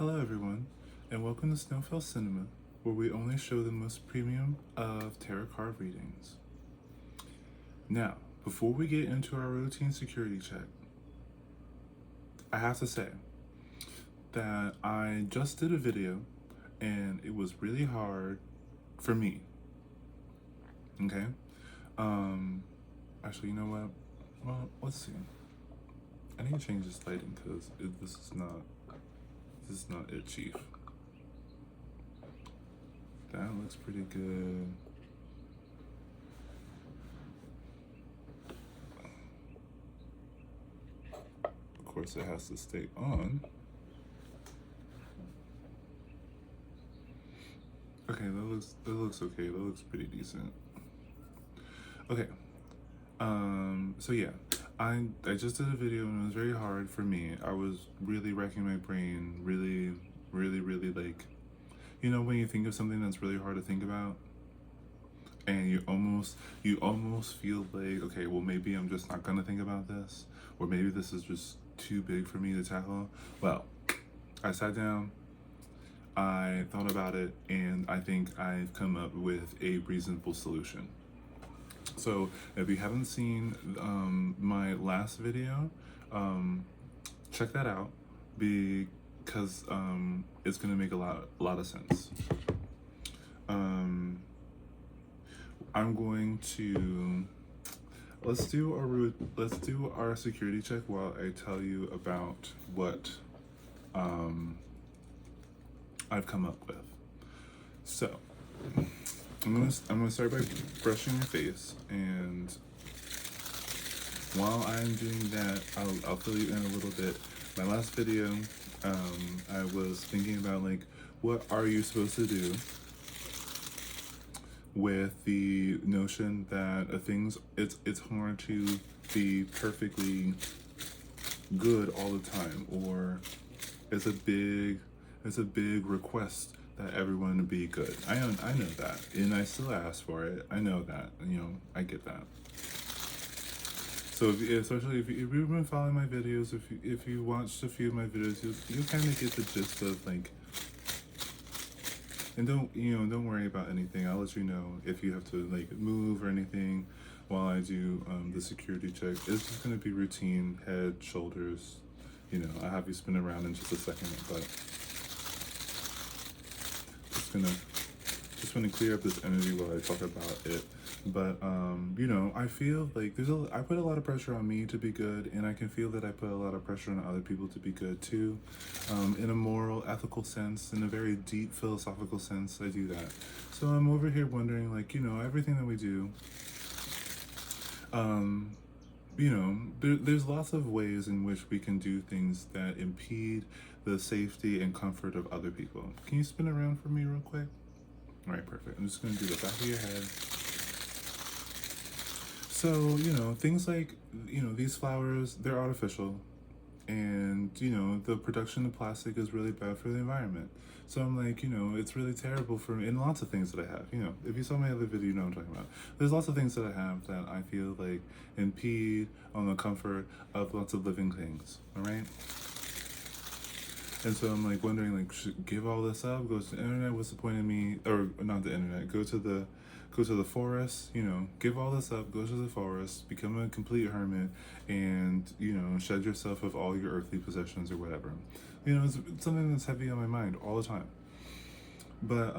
Hello, everyone, and welcome to Snowfell Cinema, where we only show the most premium of tarot card readings. Now, before we get into our routine security check, I have to say that I just did a video and it was really hard for me. Okay? Actually, you know what? Well, let's see. I need to change this lighting because this is not it, Chief. That looks pretty good. Of course, it has to stay on. Okay, that looks okay. That looks pretty decent. Okay. So yeah, I just did a video and it was very hard for me. I was really racking my brain, really like, when you think of something that's really hard to think about, and you almost feel like, okay, well maybe I'm just not gonna think about this, or maybe this is just too big for me to tackle. Well, I sat down, I thought about it, and I think I've come up with a reasonable solution. So if you haven't seen my last video, check that out because it's gonna make a lot of sense. I'm going to let's do our security check while I tell you about what I've come up with. So I'm gonna start by brushing your face, and while I'm doing that, I'll fill you in a little bit. My last video, I was thinking about like, what are you supposed to do with the notion that it's hard to be perfectly good all the time, or it's a big request that everyone be good. I know that, and I still ask for it. I know that, I get that. So especially if you've been following my videos, if you watched a few of my videos, you'll kind of get the gist of like. And don't worry about anything. I'll let you know if you have to like move or anything while I do the security check. It's just gonna be routine, head, shoulders. I'll have you spin around in just a second, but just gonna clear up this energy while I talk about it. But I feel like I put a lot of pressure on me to be good, and I can feel that I put a lot of pressure on other people to be good too. In a moral, ethical sense, in a very deep philosophical sense, I do that. So I'm over here wondering, like, everything that we do. There's lots of ways in which we can do things that impede the safety and comfort of other people. Can you spin around for me real quick? All right, perfect. I'm just gonna do the back of your head. So, things like, these flowers, they're artificial. And, the production of plastic is really bad for the environment. So I'm like, it's really terrible for me. And lots of things that I have, if you saw my other video, you know what I'm talking about. There's lots of things that I have that I feel like impede on the comfort of lots of living things, all right? And so I'm like wondering, like, should give all this up, go to the internet, what's the point of me, or not the internet, go to the forest, give all this up, go to the forest, become a complete hermit, and, shed yourself of all your earthly possessions or whatever. It's something that's heavy on my mind all the time. But,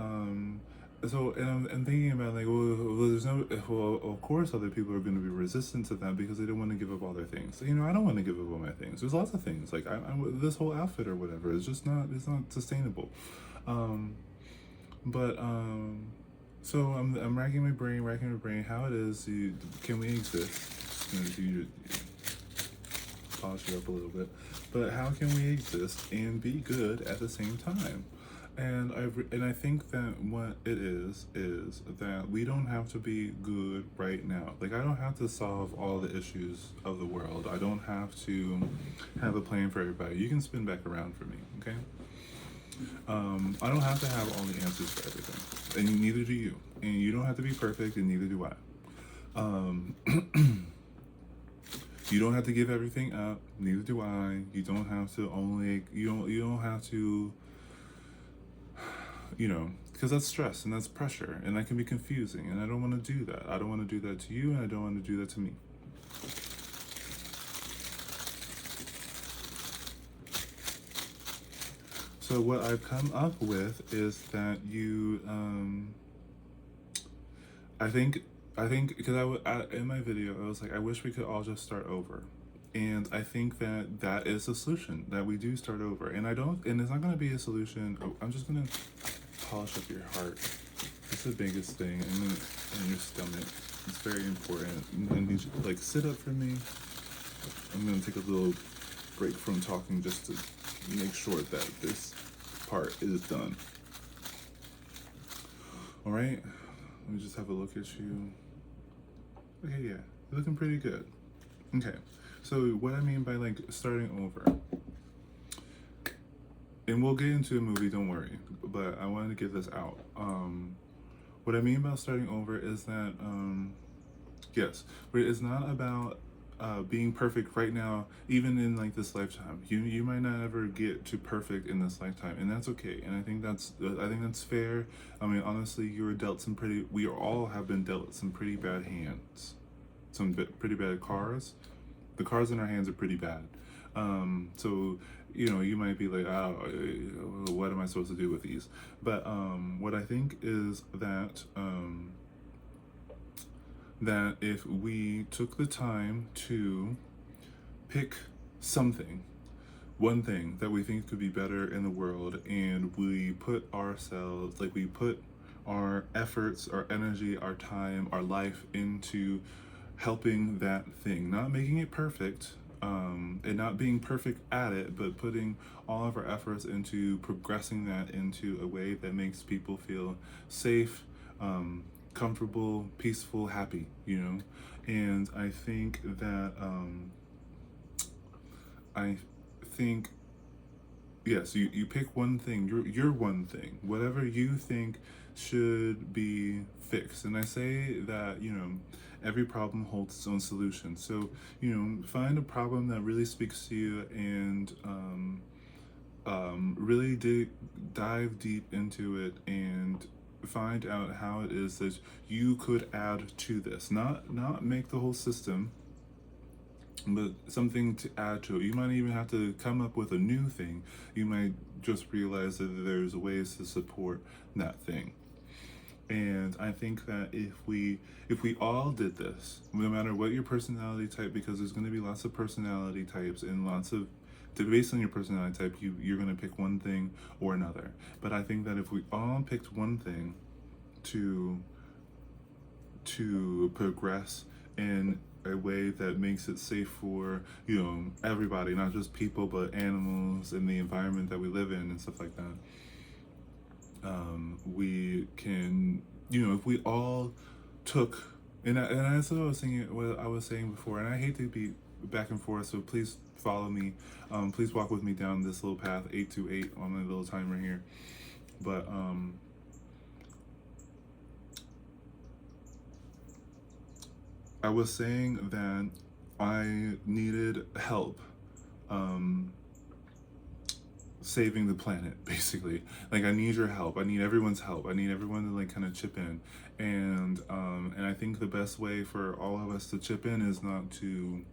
so, and I'm thinking about like, of course other people are going to be resistant to that because they don't want to give up all their things. So, I don't want to give up all my things. There's lots of things, like this whole outfit or whatever is just it's not sustainable. So I'm racking my brain, how it is, can we exist? Just gonna polish it up a little bit. But how can we exist and be good at the same time? And I think that what it is that we don't have to be good right now. Like, I don't have to solve all the issues of the world. I don't have to have a plan for everybody. You can spin back around for me, okay? I don't have to have all the answers for everything, and neither do you. And you don't have to be perfect, and neither do I. You don't have to give everything up, neither do I. You don't have to you know, because that's stress and that's pressure and that can be confusing. And I don't want to do that. I don't want to do that to you and I don't want to do that to me. So what I've come up with is that you, I think, because in my video I was like, I wish we could all just start over, and I think that that is a solution, that we do start over, and I don't, and it's not gonna be a solution. Oh, I'm just gonna polish up your heart. It's the biggest thing, and your stomach. It's very important. I need you to like sit up for me. I'm gonna take a little break from talking just to make sure that this part is done. All right, let me just have a look at you. Okay, yeah, you're looking pretty good. Okay, so what I mean by like starting over, and we'll get into a movie, don't worry, but I wanted to get this out. What I mean about starting over is that, yes, but it's not about being perfect right now, even in like this lifetime. You might not ever get to perfect in this lifetime, and that's okay. And I think that's fair. I mean, honestly, you were dealt some pretty. We all have been dealt some pretty bad hands, pretty bad cards. The cards in our hands are pretty bad. So you know, you might be like, oh, what am I supposed to do with these? But what I think is that that if we took the time to pick something, one thing that we think could be better in the world, and we put ourselves, like we put our efforts, our energy, our time, our life into helping that thing, not making it perfect, and not being perfect at it, but putting all of our efforts into progressing that into a way that makes people feel safe, comfortable, peaceful, happy, you know? And I think that, I think, yes, you pick one thing, your one thing, whatever you think should be fixed. And I say that, you know, every problem holds its own solution. So, you know, find a problem that really speaks to you, and really dive deep into it and find out how it is that you could add to this. Not make the whole system, but something to add to it. You might even have to come up with a new thing. You might just realize that there's ways to support that thing. And I think that if we all did this, no matter what your personality type, because there's going to be lots of personality types and lots of, based on your personality type, you're going to pick one thing or another. But I think that if we all picked one thing to progress in a way that makes it safe for, you know, everybody, not just people but animals and the environment that we live in and stuff like that, we can, you know, if we all took, and that's what I was saying before, and I hate to be back and forth, so please follow me, please walk with me down this little path, 828 on my little timer here. But I was saying that I needed help saving the planet, basically. Like, I need your help. I need everyone's help. I need everyone to like kind of chip in. And I think the best way for all of us to chip in is not to,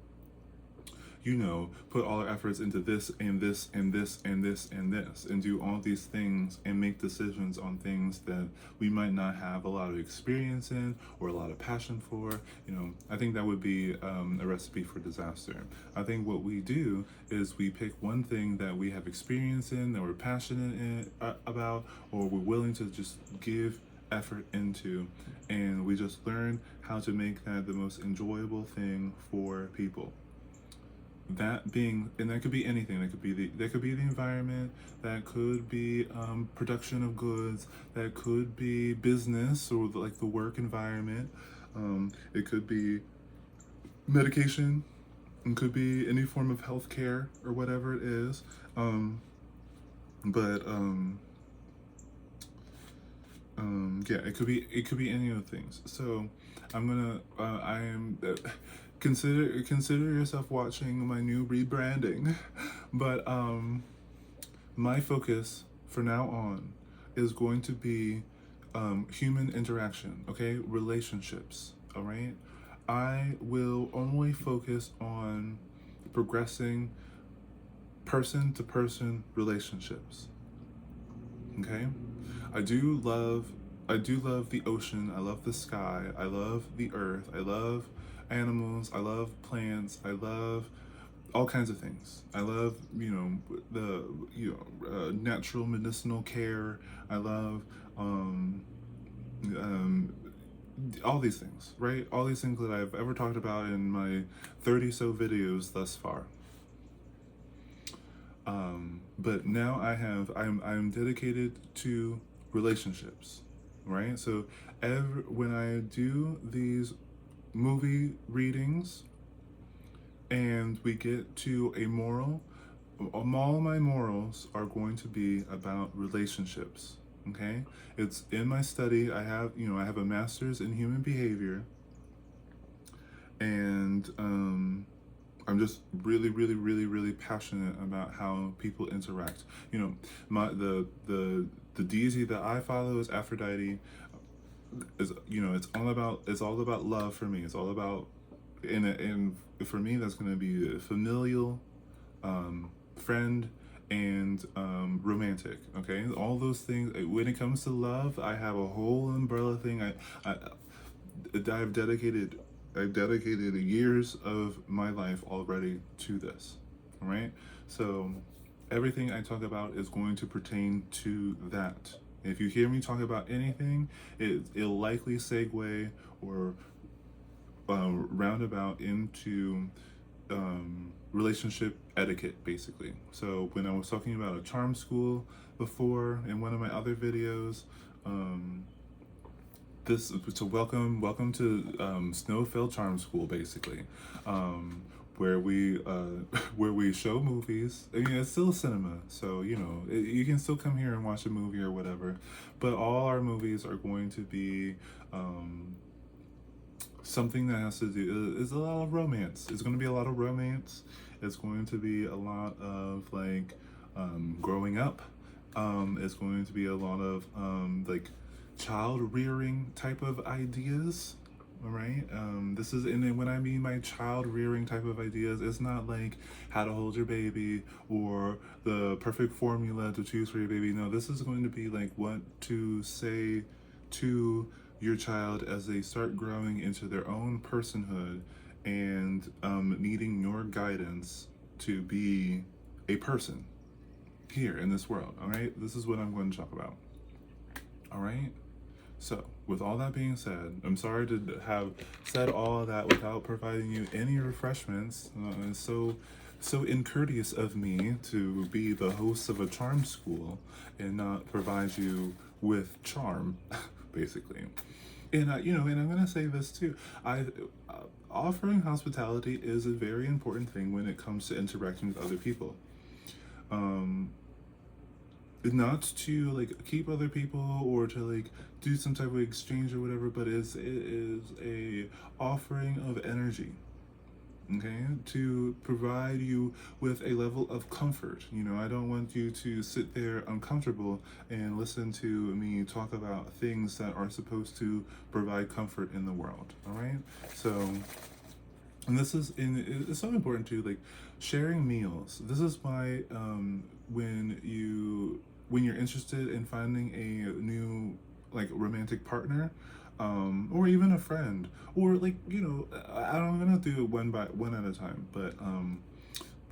you know, put all our efforts into this and this and this and this and this, and do all these things and make decisions on things that we might not have a lot of experience in or a lot of passion for. You know, I think that would be a recipe for disaster. I think what we do is we pick one thing that we have experience in, that we're passionate about, or we're willing to just give effort into, and we just learn how to make that the most enjoyable thing for people. That being, and that could be anything. That could be the environment. That could be production of goods. That could be business, or like the work environment. It could be medication. It could be any form of healthcare or whatever it is. Yeah, it could be any of the things. So I am. Consider yourself watching my new rebranding. But my focus for now on is going to be human interaction, okay? Relationships, all right? I will only focus on progressing person to person relationships, okay? I do love the ocean. I love the sky. I love the earth. I love animals. I love plants. I love all kinds of things. I love, the natural medicinal care. I love um, all these things, right? All these things that I've ever talked about in my 30 so videos thus far. But now I'm dedicated to relationships, right? So when I do these movie readings and we get to a moral, all my morals are going to be about relationships. Okay, it's in my study. I have a master's in human behavior, and I'm just really, really, really, really passionate about how people interact. The deity that I follow is Aphrodite. It's all about love for me. It's all about, and for me that's going to be a familial, friend, and romantic. Okay, all those things. When it comes to love, I have a whole umbrella thing. I've dedicated years of my life already to this. All right, so everything I talk about is going to pertain to that. If you hear me talk about anything, it'll likely segue or roundabout into relationship etiquette, basically. So when I was talking about a charm school before in one of my other videos, welcome to Snowfell Charm School, basically, where we where we show movies. I mean, it's still cinema, so you can still come here and watch a movie or whatever, but all our movies are going to be something that has to do is a lot of romance. It's going to be a lot of romance. It's going to be a lot of growing up. It's going to be a lot of child rearing type of ideas. All right. This is, and then when I mean by child rearing type of ideas, it's not like how to hold your baby or the perfect formula to choose for your baby. No, this is going to be like what to say to your child as they start growing into their own personhood and needing your guidance to be a person here in this world. All right, this is what I'm going to talk about. All right, so with all that being said, I'm sorry to have said all of that without providing you any refreshments. It's so incourteous of me to be the host of a charm school and not provide you with charm, basically. And and I'm gonna say this too. Offering hospitality is a very important thing when it comes to interacting with other people. Not to keep other people or to do some type of exchange or whatever, but it is a offering of energy. Okay, to provide you with a level of comfort. I don't want you to sit there uncomfortable and listen to me talk about things that are supposed to provide comfort in the world. All right, so, and it's so important too, sharing meals. This is why when you're interested in finding a new romantic partner, or even a friend, or I'm gonna do it one at a time, but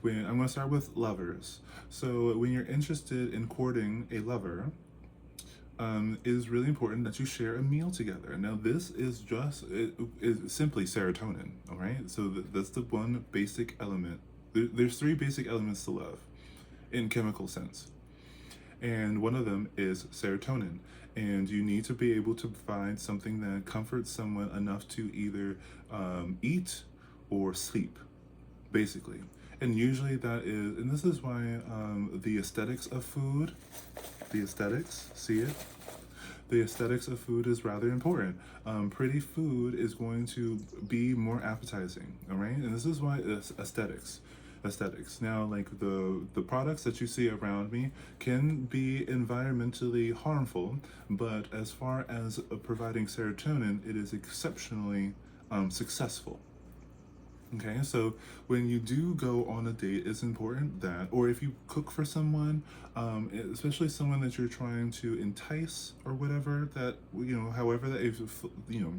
when I'm gonna start with lovers. So when you're interested in courting a lover, it is really important that you share a meal together. Now this is simply serotonin. All right, so that's the one basic element. There's three basic elements to love in chemical sense, and one of them is serotonin. And you need to be able to find something that comforts someone enough to either eat or sleep, basically. And usually that is, and this is why the aesthetics of food, the aesthetics of food is rather important. Pretty food is going to be more appetizing, all right? And this is why it's aesthetics. aesthetics. Now, like the products that you see around me can be environmentally harmful, but as far as providing serotonin, it is exceptionally successful. Okay, so when you do go on a date, it's important that, or if you cook for someone, especially someone that you're trying to entice or whatever, that, however that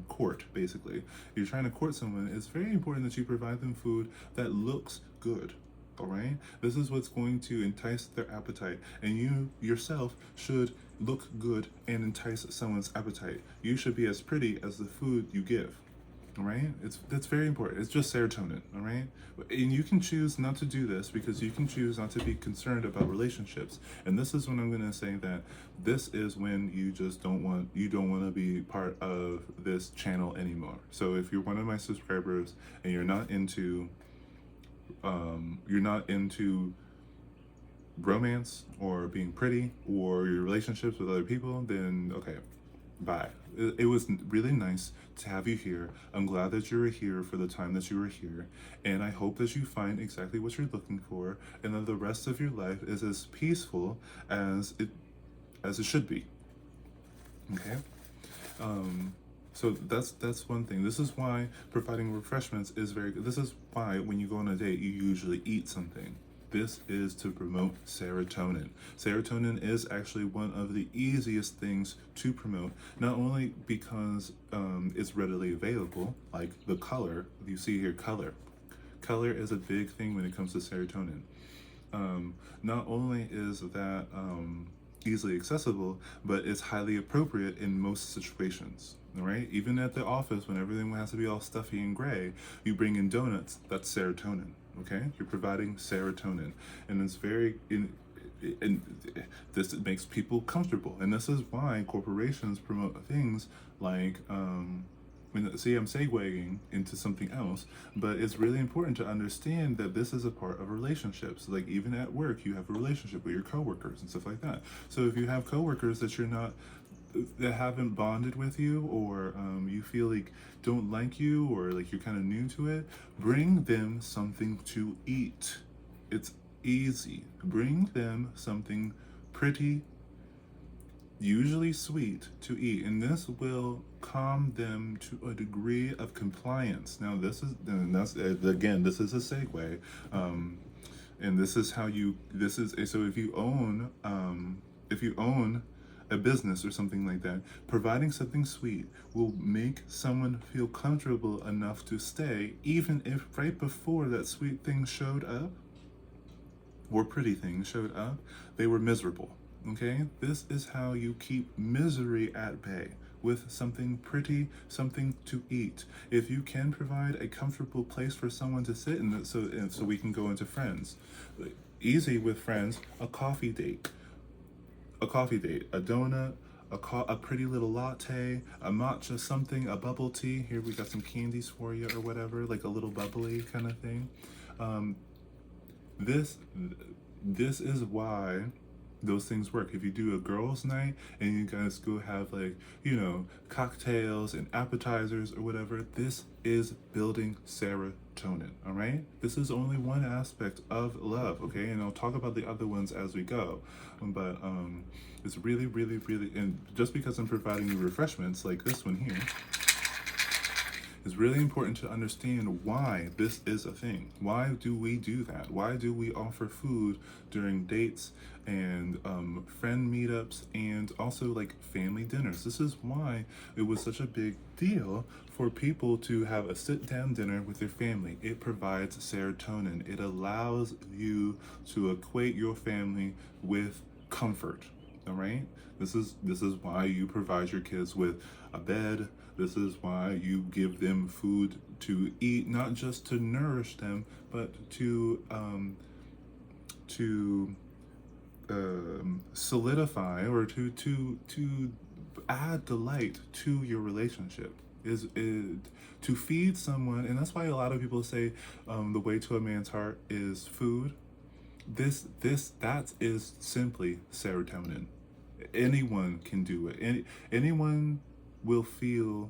court, basically, you're trying to court someone, it's very important that you provide them food that looks good. All right, this is what's going to entice their appetite, and you yourself should look good and entice someone's appetite. You should be as pretty as the food you give. All right, that's very important. It's just serotonin. All right, and you can choose not to do this because you can choose not to be concerned about relationships. And this is when I'm going to say that this is when you just don't want to be part of this channel anymore. So if you're one of my subscribers and you're not into romance or being pretty or your relationships with other people, then okay, bye. It was really nice to have you here. I'm glad that you were here for the time that you were here, and I hope that you find exactly what you're looking for, and that the rest of your life is as peaceful as it should be. Okay. So that's one thing. This is why providing refreshments is very good. This is why when you go on a date, you usually eat something. This is to promote serotonin. Serotonin is actually one of the easiest things to promote, not only because it's readily available, like the color, you see here, color. Color is a big thing when it comes to serotonin. Not only is that easily accessible, but it's highly appropriate in most situations. All right, even at the office when everything has to be all stuffy and gray, you bring in donuts. That's serotonin. Okay, you're providing serotonin, and it's and this makes people comfortable, and this is why corporations promote things like see, I'm segueing into something else, but it's really important to understand that this is a part of relationships. Like even at work, you have a relationship with your coworkers and stuff like that. So if you have coworkers that haven't bonded with you, or you feel like don't like you, or like you're kind of new to it, bring them something to eat. It's easy. Bring them something pretty, usually sweet, to eat, and this will calm them to a degree of compliance. Now this is a segue, and this is how so if you own a business or something like that, providing something sweet will make someone feel comfortable enough to stay, even if right before that sweet thing showed up or pretty thing showed up, they were miserable. Okay, this is how you keep misery at bay, with something pretty, something to eat. If you can provide a comfortable place for someone to sit in, so we can go into friends. Easy with friends, a coffee date, a donut, a pretty little latte, a matcha something, a bubble tea. Here we got some candies for you or whatever, like a little bubbly kind of thing. This is why those things work. If you do a girls' night and you guys go have cocktails and appetizers or whatever, this is building serotonin. All right, this is only one aspect of love. Okay, and I'll talk about the other ones as we go, but it's really, really, really, and just because I'm providing you refreshments like this one here, it's really important to understand why this is a thing. Why do we do that? Why do we offer food during dates and friend meetups and also like family dinners? This is why it was such a big deal for people to have a sit-down dinner with their family. It provides serotonin. It allows you to equate your family with comfort. All right? This is why you provide your kids with a bed. This is why you give them food to eat, not just to nourish them, but to solidify or to add delight to your relationship. Is to feed someone, and that's why a lot of people say the way to a man's heart is food. That is simply serotonin. Anyone can do it. Anyone will feel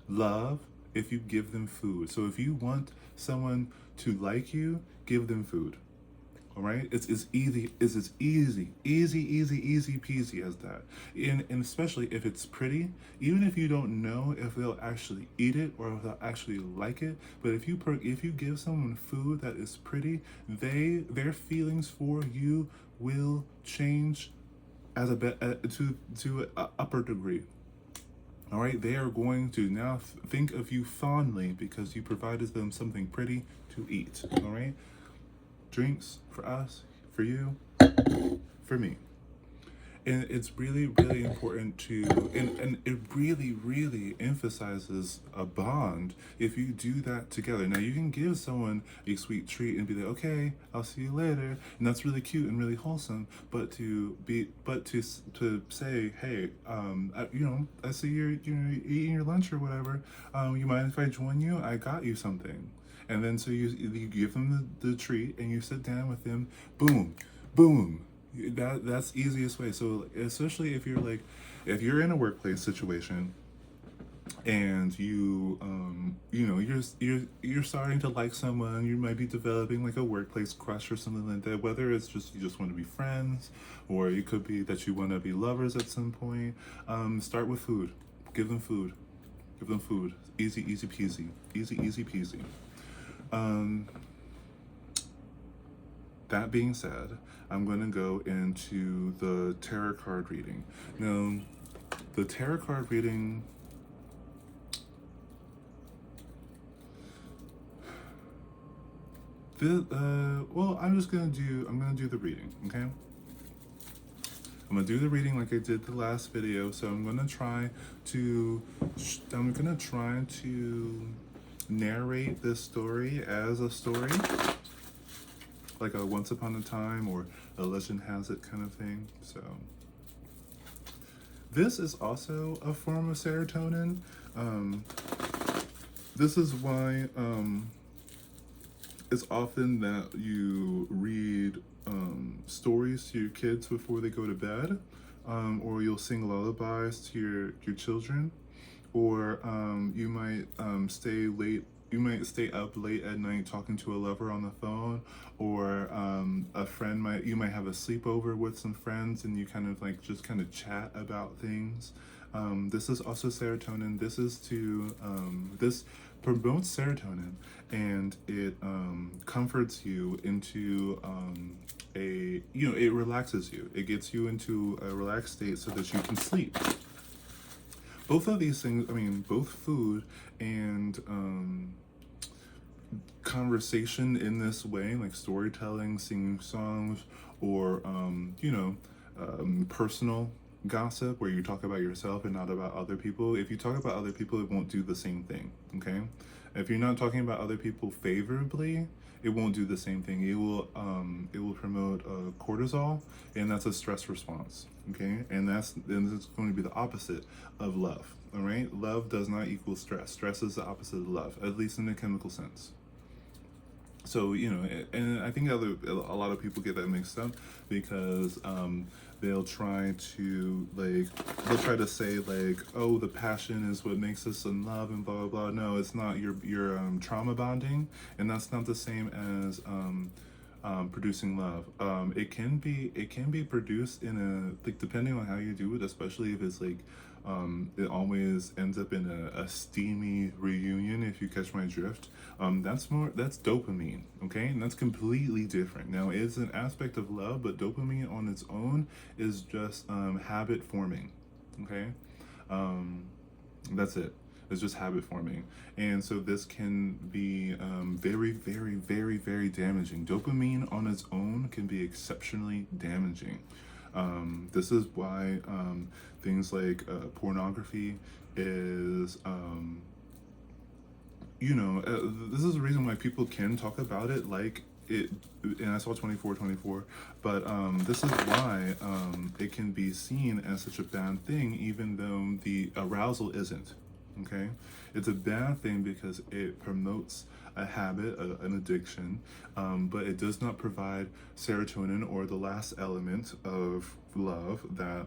love if you give them food. So if you want someone to like you, give them food. All right, it's as easy easy peasy as that. And especially if it's pretty, even if you don't know if they'll actually eat it or if they'll actually like it, but if you give someone food that is pretty, their feelings for you will change as to a upper degree. All right, they are going to now think of you fondly because you provided them something pretty to eat. All right, drinks for us, for you, for me. And it's really, really important to, and it really, really emphasizes a bond if you do that together. Now, you can give someone a sweet treat and be like, okay, I'll see you later. And that's really cute and really wholesome. But to say, hey, I see you're eating your lunch or whatever. You mind if I join you? I got you something. And then so you give them the treat and you sit down with them, boom, boom. That's the easiest way. So especially if you're in a workplace situation and you're starting to like someone, you might be developing like a workplace crush or something like that, whether it's just you just want to be friends or it could be that you want to be lovers at some point. Start with food. Give them food. Easy peasy. Easy peasy. That being said, I'm going to go into the tarot card reading. Now, the tarot card reading, I'm going to do the reading, okay? I'm going to do the reading like I did the last video, so I'm going to try to narrate this story as a story, like a once upon a time or a legend has it kind of thing. So this is also a form of serotonin. This is why it's often that you read stories to your kids before they go to bed, or you'll sing lullabies to your children, or you might stay late. You might stay up late at night talking to a lover on the phone, or you might have a sleepover with some friends and you kind of chat about things. This is also serotonin. This promotes serotonin and it comforts you into it relaxes you. It gets you into a relaxed state so that you can sleep. Both of these things, both food and conversation in this way, like storytelling, singing songs, or personal gossip where you talk about yourself and not about other people. If you talk about other people, it won't do the same thing, okay? If you're not talking about other people favorably, it won't do the same thing. It will promote cortisol, and that's a stress response, okay? And it's going to be the opposite of love, all right? Love does not equal stress. Stress is the opposite of love, at least in a chemical sense. So, and I think a lot of people get that mixed up because they'll try to say like, oh, the passion is what makes us in love and blah, blah, blah. No, it's not. You're trauma bonding, and that's not the same as producing love. It can be produced in depending on how you do it, especially if it's it always ends up in a steamy reunion, if you catch my drift. That's dopamine, okay? And that's completely different. Now, it's an aspect of love, but dopamine on its own is just habit forming, okay? That's it. It's just habit forming. And so this can be very, very, very, very damaging. Dopamine on its own can be exceptionally damaging. This is why things like pornography is, this is the reason why people can talk about it like it, and I saw 24/24, but this is why it can be seen as such a bad thing, even though the arousal isn't, okay? It's a bad thing because it promotes a habit, an addiction, but it does not provide serotonin, or the last element of love that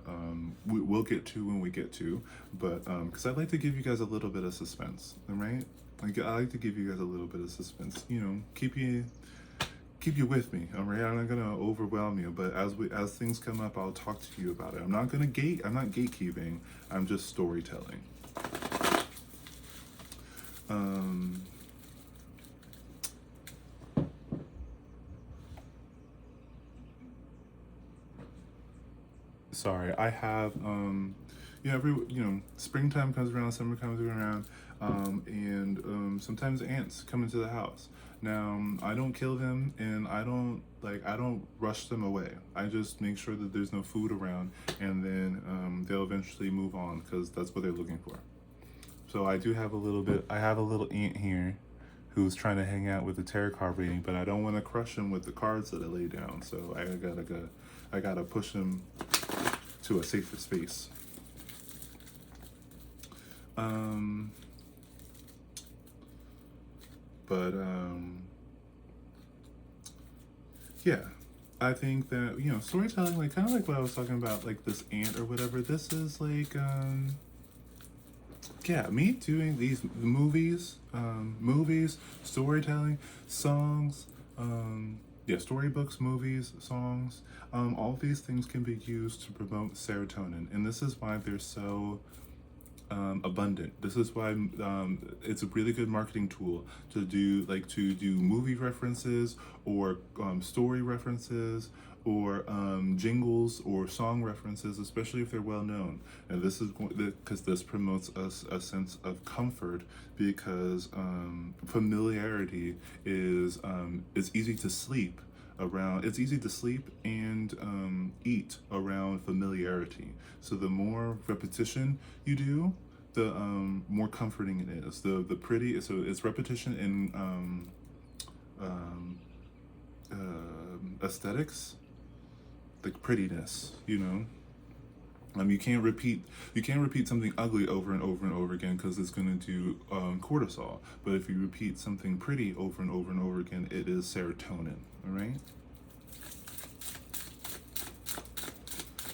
we'll get to when we get to. But because I'd like to give you guys a little bit of suspense, all right? I like to give you guys a little bit of suspense, keep keep you with me. All right, I'm not gonna overwhelm you, but as things come up, I'll talk to you about it. I'm not gatekeeping. I'm just storytelling. Um, Sorry, I have springtime comes around, summer comes around, and sometimes ants come into the house. Now, I don't kill them, and I don't rush them away. I just make sure that there's no food around, and then they'll eventually move on because that's what they're looking for. So I do have a little bit. I have a little ant here who's trying to hang out with the tarot card reading, but I don't want to crush him with the cards that I lay down. So I gotta push him to a safer space. But yeah, I think that storytelling, like kind of like what I was talking about, like this ant or whatever. This is like yeah, me doing these movies, storytelling, songs, yeah, storybooks, movies, songs, all these things can be used to promote serotonin, and this is why they're so abundant. This is why it's a really good marketing tool to do movie references or story references or jingles or song references, especially if they're well known. And this is because this promotes us a sense of comfort, because familiarity is easy to sleep around. It's easy to sleep and eat around familiarity. So the more repetition you do, the more comforting it is. The pretty, so it's repetition in aesthetics, like prettiness. You can't repeat something ugly over and over and over again, because it's going to do cortisol. But if you repeat something pretty over and over and over again, it is serotonin. All right.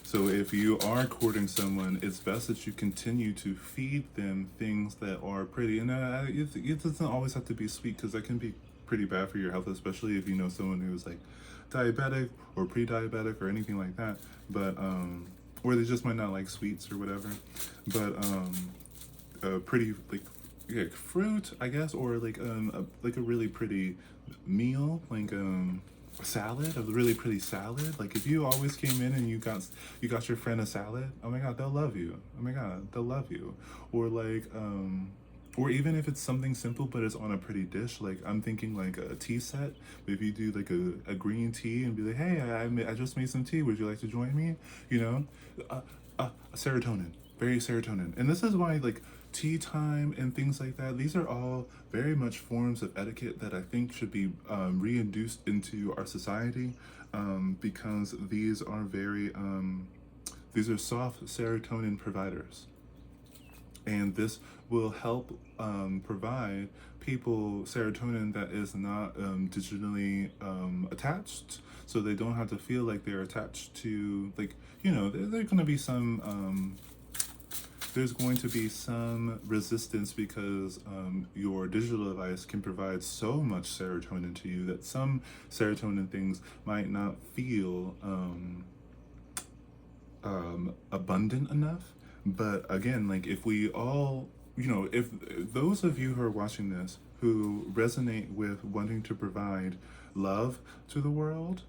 So if you are courting someone, it's best that you continue to feed them things that are pretty. And it doesn't always have to be sweet, because that can be pretty bad for your health, especially if you know someone who's like diabetic or pre-diabetic or anything like that. But or they just might not like sweets or whatever. But pretty, like fruit, I guess, or like a really pretty meal, like salad, a really pretty salad. Like if you always came in and you got your friend a salad, oh my god, they'll love you. Oh my god, they'll love you. Or like or even if it's something simple but it's on a pretty dish, like I'm thinking like a tea set. But if you do like a green tea and be like, hey, I just made some tea, would you like to join me? Serotonin, very serotonin. And this is why like tea time and things like that, these are all very much forms of etiquette that I think should be reintroduced into our society, because these are these are soft serotonin providers, and this will help provide people serotonin that is not digitally attached, so they don't have to feel like they're attached to, like, there's going to be some there's going to be some resistance, because your digital device can provide so much serotonin to you that some serotonin things might not feel abundant enough. But again, like if we all, if those of you who are watching this who resonate with wanting to provide love to the world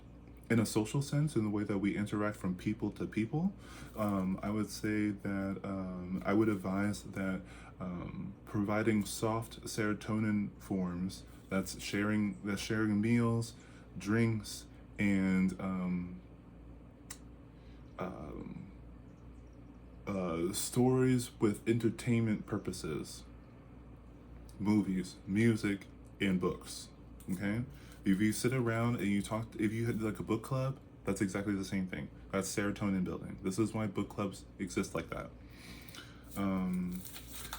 in a social sense, in the way that we interact from people to people, I would say that I would advise that providing soft serotonin forms, that's sharing meals, drinks, and stories with entertainment purposes, movies, music, and books. Okay, if you sit around and you talk, if you had like a book club, that's exactly the same thing. That's serotonin building. This is why book clubs exist like that.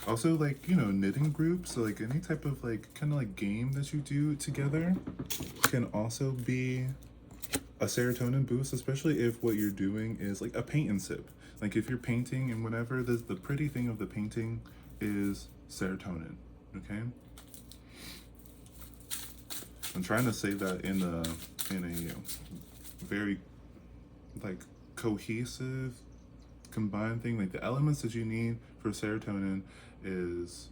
Also, like, knitting groups, so like any type of like kind of like game that you do together can also be a serotonin boost, especially if what you're doing is like a paint and sip. Like if you're painting and whatever, the pretty thing of the painting is serotonin. Okay. I'm trying to say that in a very like cohesive combined thing. Like the elements that you need for serotonin is,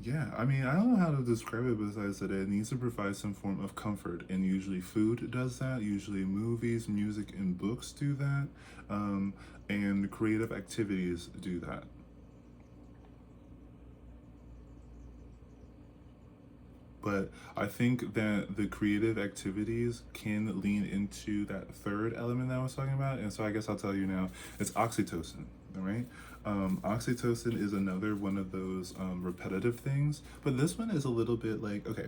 yeah, I mean, I don't know how to describe it besides that it needs to provide some form of comfort, and usually food does that. Usually movies, music, and books do that, and creative activities do that. But I think that the creative activities can lean into that third element that I was talking about. And so I guess I'll tell you now, it's oxytocin, all right? Oxytocin is another one of those repetitive things, but this one is a little bit like, okay,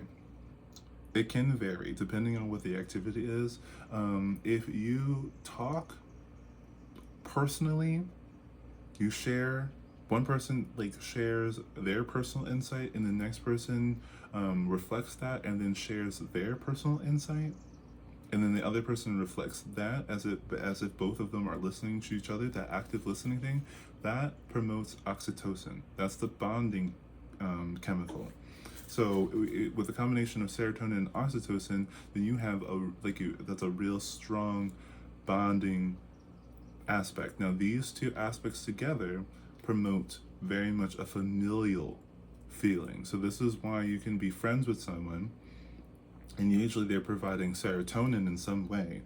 it can vary depending on what the activity is. If you talk personally, you share, one person like shares their personal insight, and the next person reflects that and then shares their personal insight, and then the other person reflects that as if both of them are listening to each other, that active listening thing, that promotes oxytocin. That's the bonding chemical. So with the combination of serotonin and oxytocin, then you have that's a real strong bonding aspect. Now these two aspects together promote very much a familial feeling. So this is why you can be friends with someone, and usually they're providing serotonin in some way,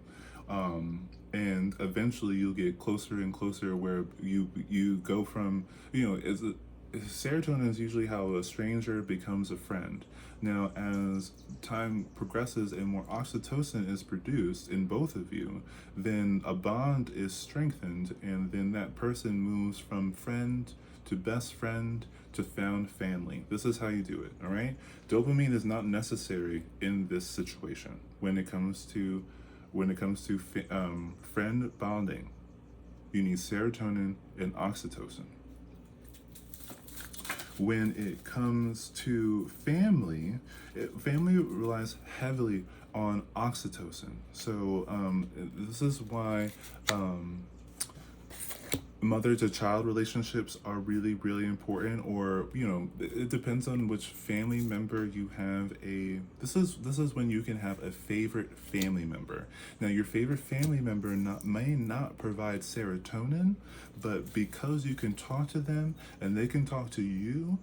and eventually you'll get closer and closer, where you go from, serotonin is usually how a stranger becomes a friend. Now, as time progresses and more oxytocin is produced in both of you, then a bond is strengthened, and then that person moves from friend to best friend to found family. This is how you do it, all right? Dopamine is not necessary in this situation when it comes to friend bonding. You need serotonin and oxytocin. When it comes to family, family relies heavily on oxytocin. So this is why mother to child relationships are really, really important. Or it depends on which family member you have. This is when you can have a favorite family member. Now your favorite family member may not provide serotonin, but because you can talk to them and they can talk to you,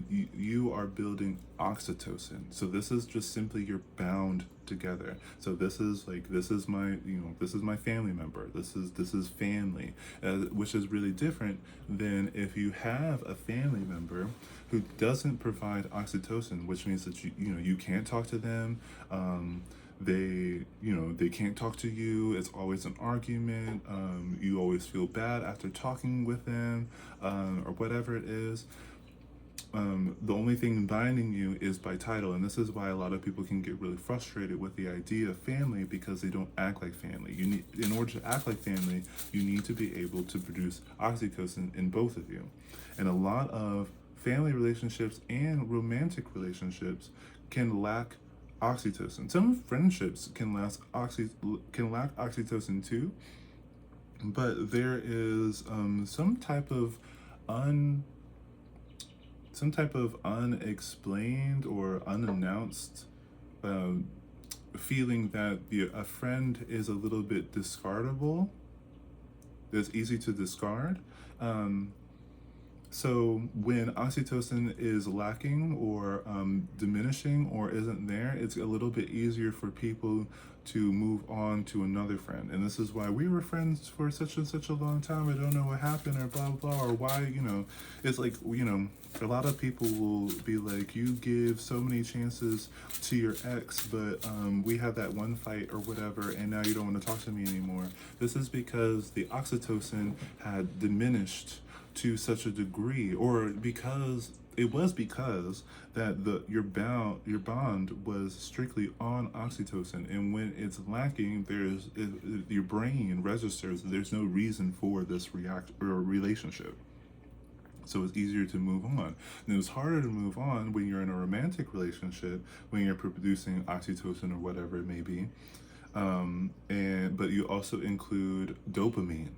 you are building oxytocin. So this is just simply you're bound together. So this is my family member. This is family, which is really different than if you have a family member who doesn't provide oxytocin, which means that you can't talk to them. They can't talk to you. It's always an argument. You always feel bad after talking with them, or whatever it is. The only thing binding you is by title, and this is why a lot of people can get really frustrated with the idea of family, because they don't act like family. In order to act like family, you need to be able to produce oxytocin in both of you. And a lot of family relationships and romantic relationships can lack oxytocin. Some friendships can lack oxytocin too, but there is some type of unexplained or unannounced feeling that a friend is a little bit discardable. It's easy to discard. So when oxytocin is lacking or diminishing or isn't there, it's a little bit easier for people to move on to another friend. And this is why we were friends for such and such a long time. I don't know what happened, or blah, blah, blah, or why, it's like, a lot of people will be like, you give so many chances to your ex, but we had that one fight or whatever, and now you don't want to talk to me anymore. This is because the oxytocin had diminished to such a degree, or because that your bond was strictly on oxytocin, and when it's lacking, your brain registers that there's no reason for this relationship. So it's easier to move on. And it's harder to move on when you're in a romantic relationship, when you're producing oxytocin or whatever it may be. But you also include dopamine.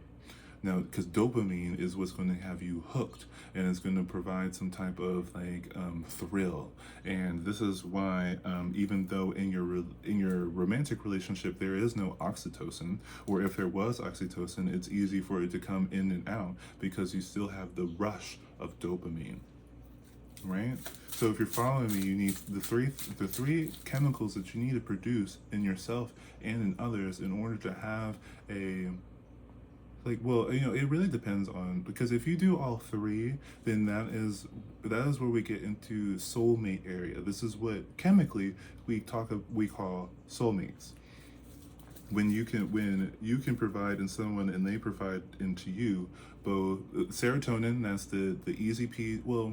Now, because dopamine is what's going to have you hooked, and it's going to provide some type of like thrill. And this is why, even though in your romantic relationship there is no oxytocin, or if there was oxytocin, it's easy for it to come in and out because you still have the rush of dopamine. Right? So if you're following me, you need the three chemicals that you need to produce in yourself and in others in order to have a like, well, it really depends on, because if you do all three, then that is where we get into soulmate area. This is what chemically we call soulmates. When you can provide in someone and they provide into you both serotonin, that's the easy well,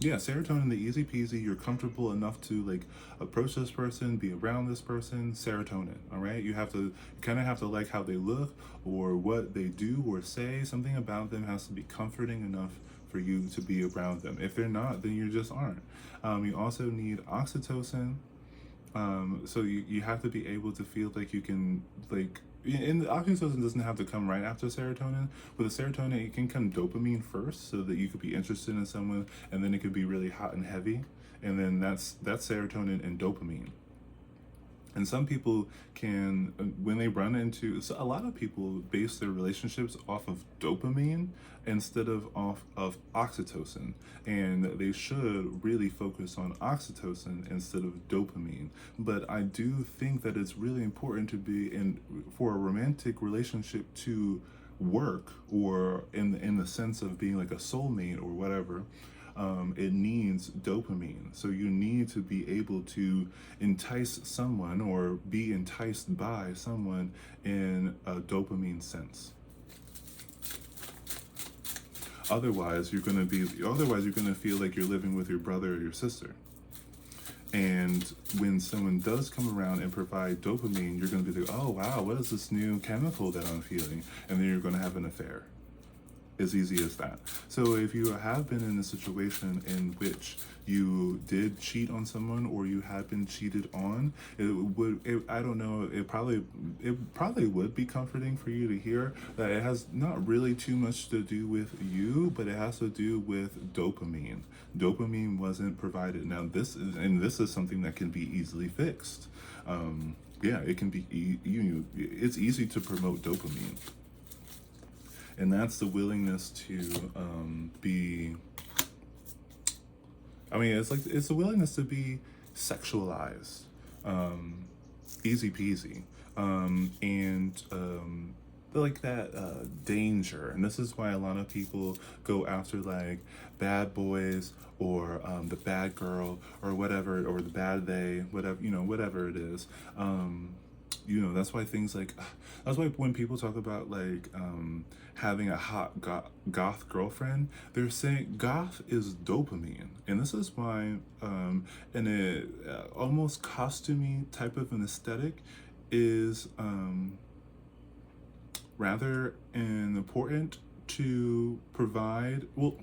yeah, serotonin, the easy peasy, you're comfortable enough to like approach this person, be around this person, serotonin, all right? You kind of have to like how they look or what they do or say. Something about them has to be comforting enough for you to be around them. If they're not, then you just aren't. You also need oxytocin. So you have to be able to feel like you can, like, and the oxytocin doesn't have to come right after serotonin. With the serotonin, it can come dopamine first, so that you could be interested in someone, and then it could be really hot and heavy, and then that's serotonin and dopamine. And some people can, when they run into, so a lot of people base their relationships off of dopamine instead of off of oxytocin. And they should really focus on oxytocin instead of dopamine. But I do think that it's really important to be for a romantic relationship to work, or in the sense of being like a soulmate or whatever. It needs dopamine. So you need to be able to entice someone or be enticed by someone in a dopamine sense. Otherwise, you're going to feel like you're living with your brother or your sister. And when someone does come around and provide dopamine, you're going to be like, oh wow, what is this new chemical that I'm feeling? And then you're going to have an affair. As easy as that. So if you have been in a situation in which you did cheat on someone, or you had been cheated on, I don't know, it probably would be comforting for you to hear that it has not really too much to do with you, but it has to do with dopamine. Dopamine wasn't provided. Now this is something that can be easily fixed. Yeah, it can be. It's easy to promote dopamine. And that's the willingness to be. I mean, it's the willingness to be sexualized, easy peasy, and like that danger. And this is why a lot of people go after like bad boys, or the bad girl, or whatever, or the bad they, whatever, whatever it is. That's why that's why when people talk about like having a hot goth girlfriend, they're saying goth is dopamine. And this is why in a almost costumey type of an aesthetic is rather important to provide. Well,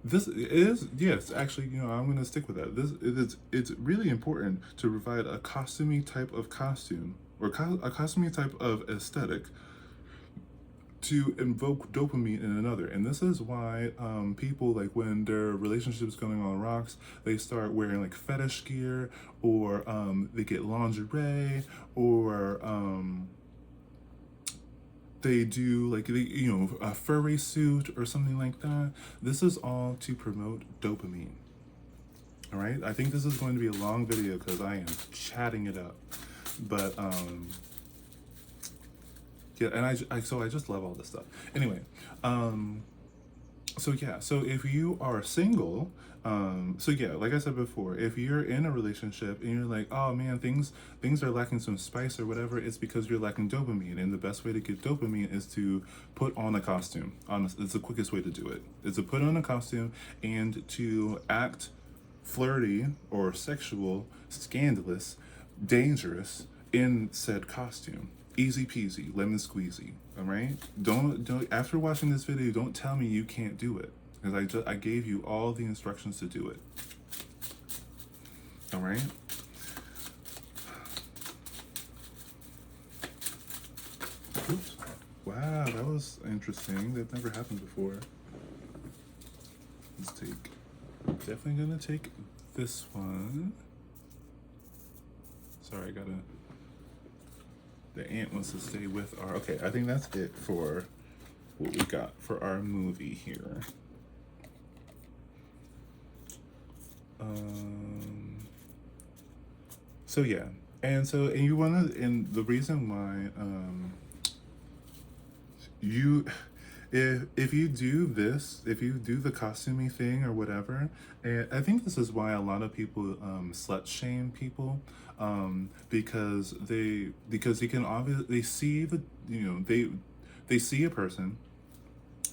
this is, yes, actually, I'm going to stick with that. It's really important to provide a costumey type of costume, or a costumey type of aesthetic, to invoke dopamine in another. And this is why people, like, when their relationship's going on rocks, they start wearing like fetish gear, or they get lingerie, or they do like a furry suit or something like that. This is all to promote dopamine. All right, I think this is going to be a long video because I am chatting it up, but yeah, and I just love all this stuff. Anyway, so if you are single, like I said before, if you're in a relationship and you're like, oh man, things are lacking some spice or whatever, it's because you're lacking dopamine. And the best way to get dopamine is to put on a costume. It's the quickest way to do it. It's to put on a costume and to act flirty or sexual, scandalous, dangerous in said costume. Easy peasy, lemon squeezy. All right. Don't. After watching this video, don't tell me you can't do it, because I gave you all the instructions to do it. All right. Oops. Wow, that was interesting. That never happened before. Let's take. Definitely gonna take this one. Sorry, I gotta. The ant wants to stay with our. Okay, I think that's it for what we got for our movie here. So yeah, and you wanna, and the reason why you if you do this, if you do the costuming thing or whatever, and I think this is why a lot of people slut shame people, because they can obviously, they see the, they see a person,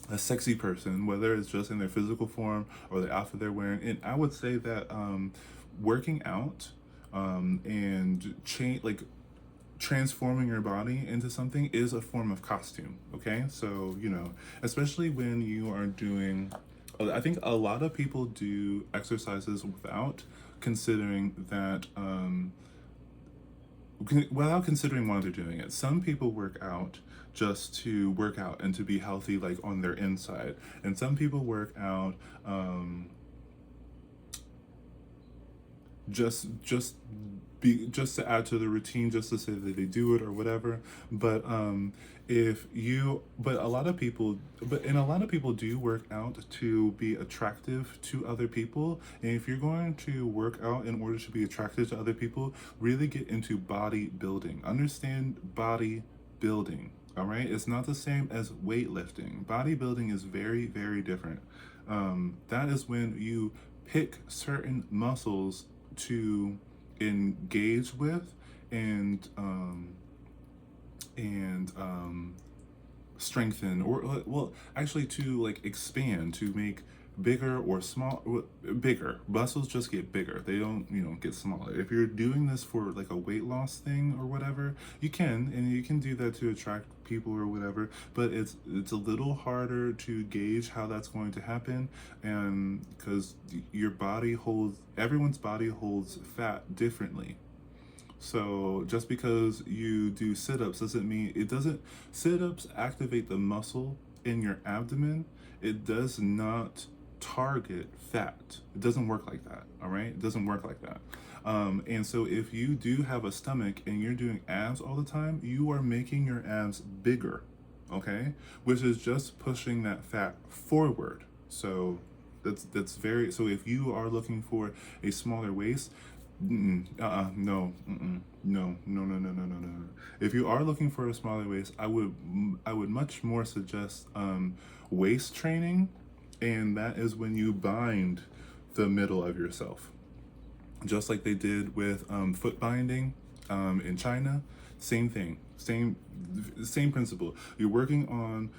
a sexy person, whether it's just in their physical form or the outfit they're wearing. And I would say that working out and change, like transforming your body into something, is a form of costume. Okay, so especially when you are doing, I think a lot of people do exercises without considering that, without considering why they're doing it. Some people work out just to work out and to be healthy, like on their inside, and some people work out just just to add to the routine, just to say that they do it or whatever. But if you but a lot of people and a lot of people do work out to be attractive to other people. And if you're going to work out in order to be attractive to other people, really get into bodybuilding. Understand bodybuilding. All right, it's not the same as weightlifting. Bodybuilding is very, very different. That is when you pick certain muscles to engage with, and strengthen, or well, actually to like expand, to make bigger or small. Bigger muscles just get bigger, they don't get smaller. If you're doing this for like a weight loss thing or whatever, you can do that to attract people or whatever, but it's a little harder to gauge how that's going to happen, and because everyone's body holds fat differently. So just because you do sit-ups doesn't mean it doesn't. Sit-ups activate the muscle in your abdomen. It does not target fat. It doesn't work like that. All right, it doesn't work like that. And so if you do have a stomach and you're doing abs all the time, you are making your abs bigger. Okay, which is just pushing that fat forward. So that's very. So if you are looking for a smaller waist, no, no, no, no, no, no, no, no. If you are looking for a smaller waist, I would much more suggest waist training, and that is when you bind the middle of yourself, just like they did with foot binding in China. Same thing, same principle. You're working on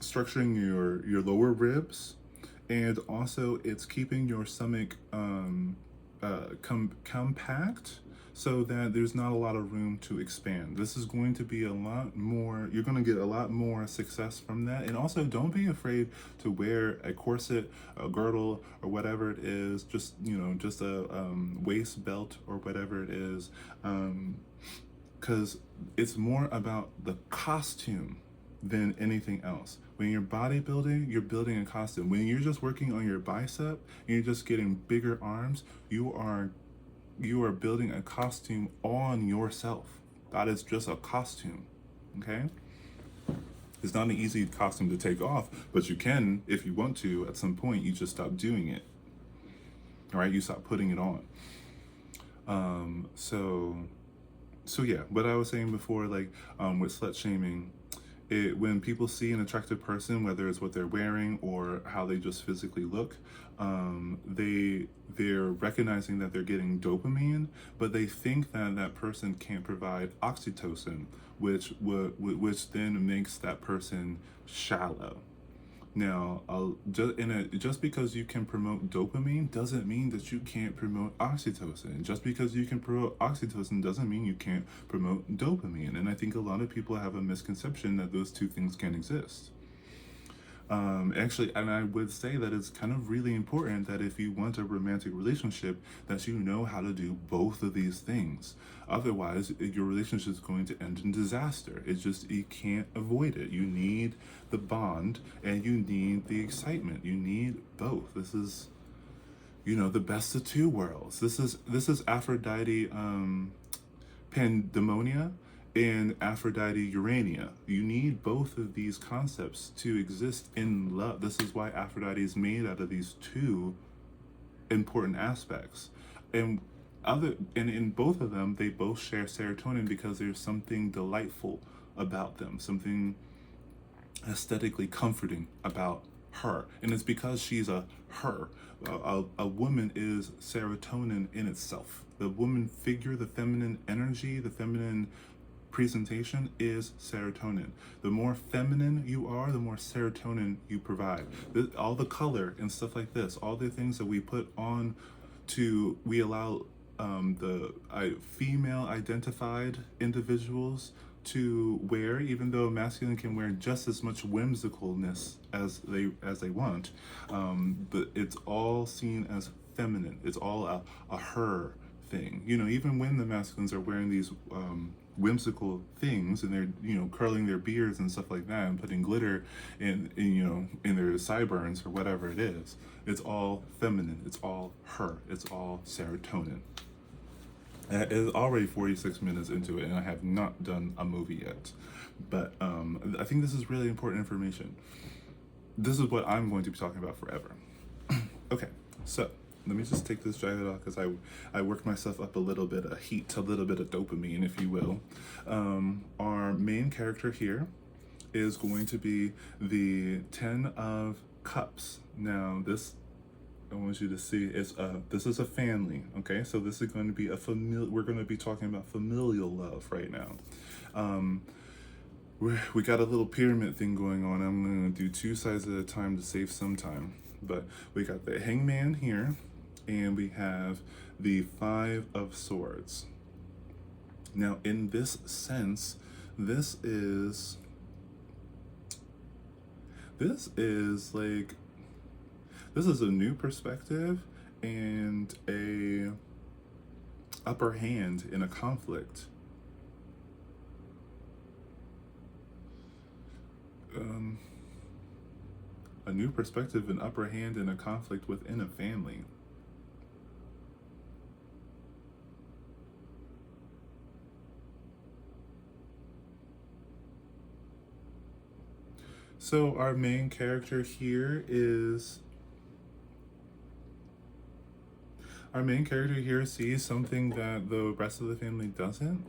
structuring your lower ribs, and also it's keeping your stomach compact, so that there's not a lot of room to expand. This is going to be a lot more, you're going to get a lot more success from that. And also, don't be afraid to wear a corset, a girdle, or whatever it is, just just a waist belt or whatever it is, because it's more about the costume than anything else. When you're bodybuilding, you're building a costume. When you're just working on your bicep and you're just getting bigger arms, you are building a costume on yourself. That is just a costume. Okay? It's not an easy costume to take off, but you can, if you want to. At some point, you just stop doing it. All right? You stop putting it on. So yeah, what I was saying before, like with slut shaming, when people see an attractive person, whether it's what they're wearing or how they just physically look, they're recognizing that they're getting dopamine, but they think that that person can't provide oxytocin, which then makes that person shallow. Now, just because you can promote dopamine doesn't mean that you can't promote oxytocin. Just because you can promote oxytocin doesn't mean you can't promote dopamine. And I think a lot of people have a misconception that those two things can exist. Actually, and I would say that it's kind of really important that if you want a romantic relationship, that you know how to do both of these things. Otherwise, your relationship is going to end in disaster. It's just, you can't avoid it. You need the bond and you need the excitement. You need both. This is, the best of two worlds. This is Aphrodite Pandemonia and Aphrodite Urania. You need both of these concepts to exist in love. This is why Aphrodite is made out of these two important aspects. And in both of them, they both share serotonin because there's something delightful about them, something aesthetically comforting about her. And it's because she's a her. A woman is serotonin in itself. The woman figure, the feminine energy, the feminine presentation is serotonin. The more feminine you are, the more serotonin you provide. All the color and stuff like this, all the things that we put on we allow the female identified individuals to wear, even though masculine can wear just as much whimsicalness as they want, but it's all seen as feminine. It's all a her thing. Even when the masculines are wearing these whimsical things and they're curling their beards and stuff like that and putting glitter in their sideburns or whatever it is, it's all feminine. It's all her. It's all serotonin. It is already 46 minutes into it, and I have not done a movie yet. But I think this is really important information. This is what I'm going to be talking about forever. Okay, so let me just take this jacket off because I worked myself up a little bit of heat, a little bit of dopamine, if you will. Our main character here is going to be the 10 of Cups. Now, I want you to see this is a family, okay? So this is going to be we're going to be talking about familial love right now. We got a little pyramid thing going on. I'm going to do two sides at a time to save some time. But we got the Hangman here, and we have the 5 of Swords. Now, in this sense, this is a new perspective and a upper hand in a conflict. A new perspective and upper hand in a conflict within a family. So our main character here sees something that the rest of the family doesn't.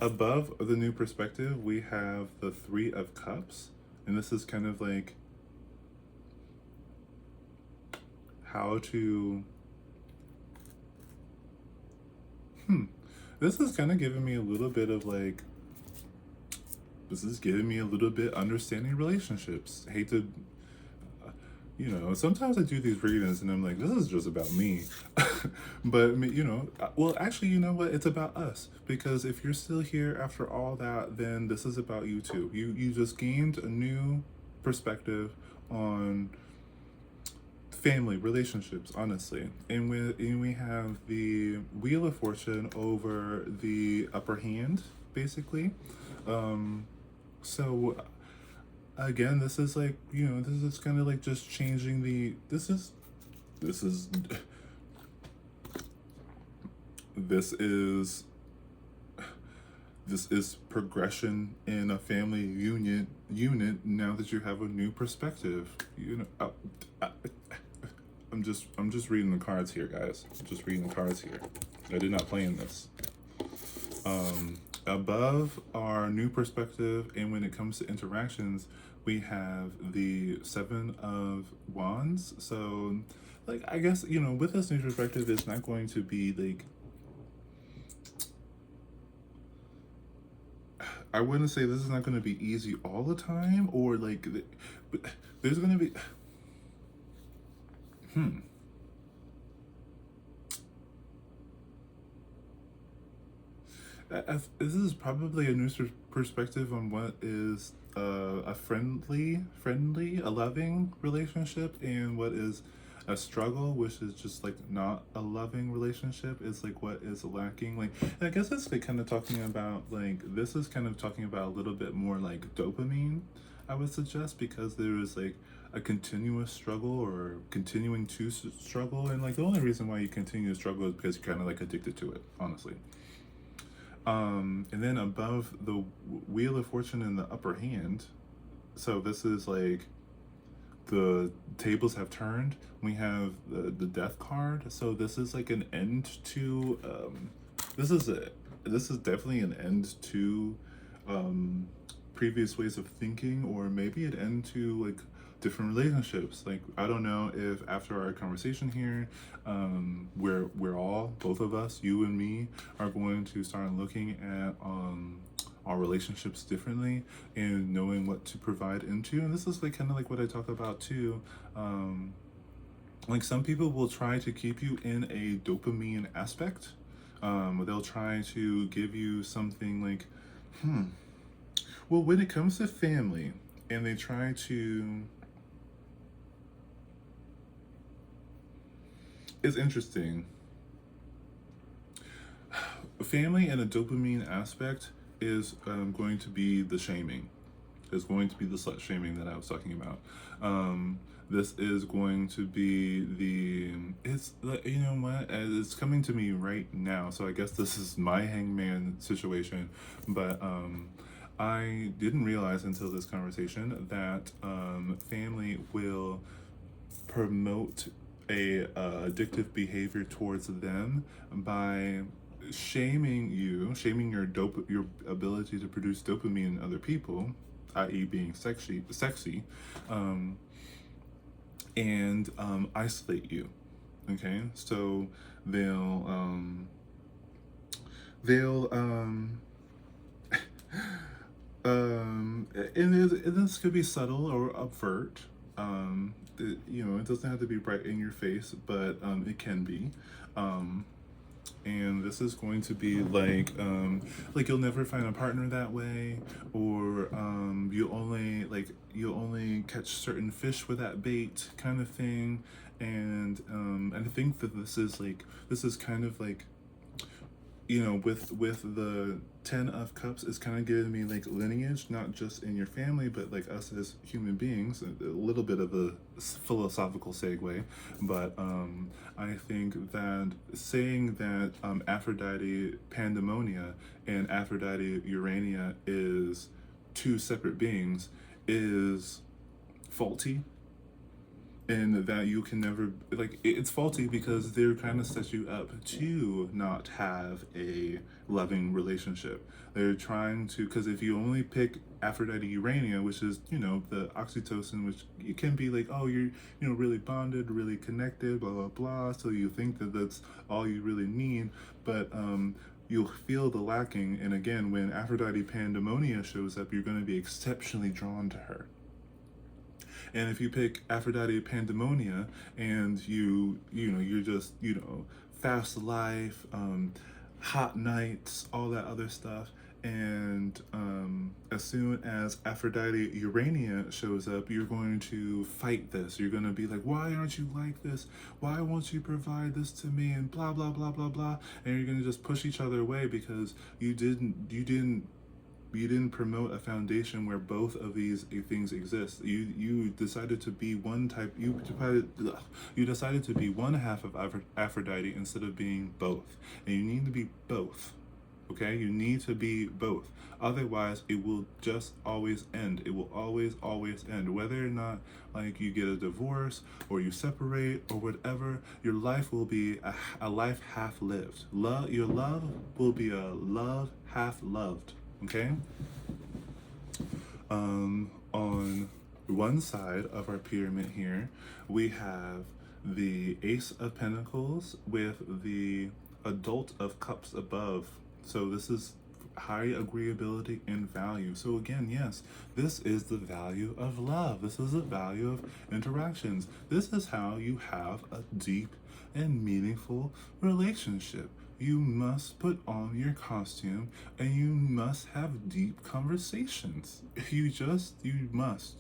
Above the new perspective, we have the 3 of Cups, and this is kind of like how to this is kind of giving me a little bit of understanding relationships. Hate to sometimes I do these readings and I'm like, this is just about me. But well, actually, you know what? It's about us, because if you're still here after all that, then this is about you too. You just gained a new perspective on family relationships, honestly. And we have the Wheel of Fortune over the upper hand, basically. So again, this is like, this is kind of like just changing this is progression in a family unit now that you have a new perspective. I'm just reading the cards here, guys. I'm just reading the cards here. I did not plan this. Above our new perspective, and when it comes to interactions, we have the 7 of Wands. So, I guess, with this new perspective, it's not going to be I wouldn't say this is not going to be easy all the time, or but there's going to be This is probably a new perspective on what is a a loving relationship, and what is a struggle, which is just like not a loving relationship. Is like what is lacking. Like, and I guess it's like kind of talking about like this is kind of talking about a little bit more like dopamine, I would suggest, because there is like a continuous struggle or continuing to struggle, and like the only reason why you continue to struggle is because you're kind of like addicted to it, honestly. And then above the Wheel of Fortune in the upper hand, so this is like the tables have turned. We have the death card. So this is like an end to this is a this is definitely an end to previous ways of thinking, or maybe an end to like different relationships. Like, I don't know if after our conversation here, we're all, both of us, you and me, are going to start looking at our relationships differently and knowing what to provide into. And this is like kind of like what I talk about too. Like, some people will try to keep you in a dopamine aspect. They'll try to give you something like, well, when it comes to family, and they try to, it's interesting. Family and a dopamine aspect is going to be the shaming. Is going to be the slut shaming that I was talking about. This is going to be it's, you know what, it's coming to me right now, so I guess this is my hangman situation. But I didn't realize until this conversation that family will promote a addictive behavior towards them by shaming your ability to produce dopamine in other people, i.e., being sexy, and isolate you. Okay, so they'll and this could be subtle or overt. It doesn't have to be right in your face, but it can be. And this is going to be like you'll never find a partner that way, or you'll only catch certain fish with that bait, kind of thing. And I think that this is kind of like, with the 10 of cups, is kind of giving me like lineage, not just in your family, but like us as human beings. A little bit of a philosophical segue, but I think that saying that Aphrodite Pandemonia and Aphrodite Urania is two separate beings is faulty, and that you can never, like, it's faulty because they're trying to set you up to not have a loving relationship. They're trying to, because if you only pick Aphrodite Urania, which is, the oxytocin, which it can be like, oh, you're, really bonded, really connected, blah blah blah, so you think that that's all you really need. But you'll feel the lacking, and again, when Aphrodite Pandemonia shows up, you're going to be exceptionally drawn to her. And if you pick Aphrodite Pandemonia, and you're just, fast life, hot nights, all that other stuff, and as soon as Aphrodite Urania shows up, you're going to fight this. You're going to be like, why aren't you like this? Why won't you provide this to me? And blah blah blah blah blah. And you're going to just push each other away because you didn't promote a foundation where both of these things exist. You decided to be one type. You decided to be one half of Aphrodite instead of being both. And you need to be both. Okay, you need to be both. Otherwise, it will just always end. It will always end. Whether or not like you get a divorce or you separate or whatever, your life will be a life half lived. Your love will be a love half loved. Okay. On one side of our pyramid here, we have the Ace of Pentacles with the Adult of Cups above. So this is high agreeability and value. So again, yes, this is the value of love. This is the value of interactions. This is how you have a deep and meaningful relationship. You must put on your costume and you must have deep conversations. You must.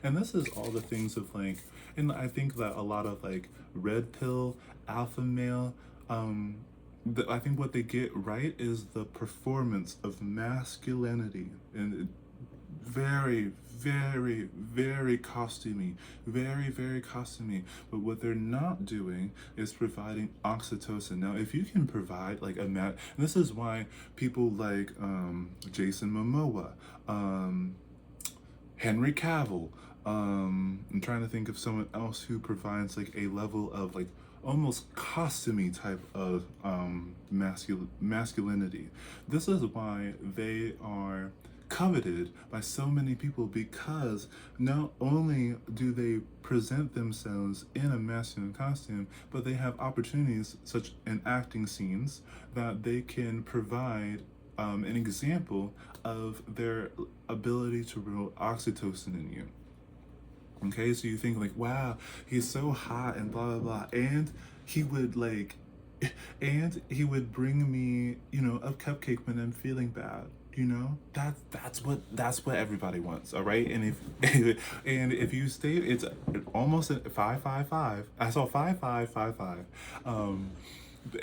And this is all the things of like, and I think that a lot of like red pill, alpha male, I think what they get right is the performance of masculinity and very, very, very costumey, very costumey. But what they're not doing is providing oxytocin. Now, if you can provide like and this is why people like Jason Momoa, Henry Cavill. I'm trying to think of someone else who provides like a level of like almost costumey type of masculinity. This is why they are coveted by so many people, because not only do they present themselves in a masculine costume, but they have opportunities such in acting scenes that they can provide an example of their ability to promote oxytocin in you. Okay, so you think like, wow, he's so hot and blah blah blah, and he would like, and he would bring me, a cupcake when I'm feeling bad. That's what everybody wants. All right, and if and if you stay, it's almost at 555. I saw 5555.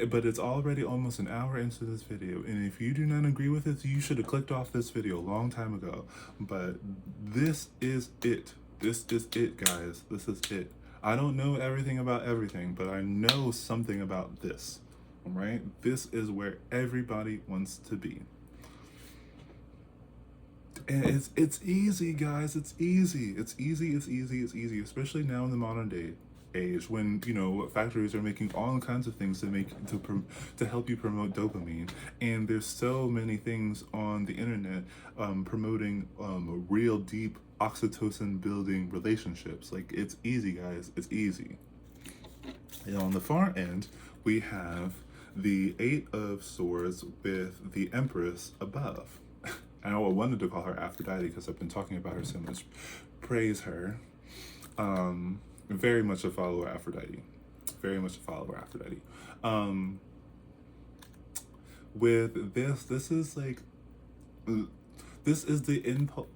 But it's already almost an hour into this video, and if you do not agree with it, you should have clicked off this video a long time ago. But this is it. This is it, guys. This is it. I don't know everything about everything, but I know something about this. All right? This is where everybody wants to be. And it's easy, guys. It's easy. It's easy. It's easy. It's easy. Especially now in the modern day age, when factories are making all kinds of things to help you promote dopamine, and there's so many things on the internet promoting real deep oxytocin building relationships. Like, it's easy, guys. It's easy. And on the far end, we have the Eight of Swords with the Empress above. I know I wanted to call her Aphrodite because I've been talking about her so much. Praise her. Very much a follower of Aphrodite. Very much a follower of Aphrodite. With this is like, this is the impulse.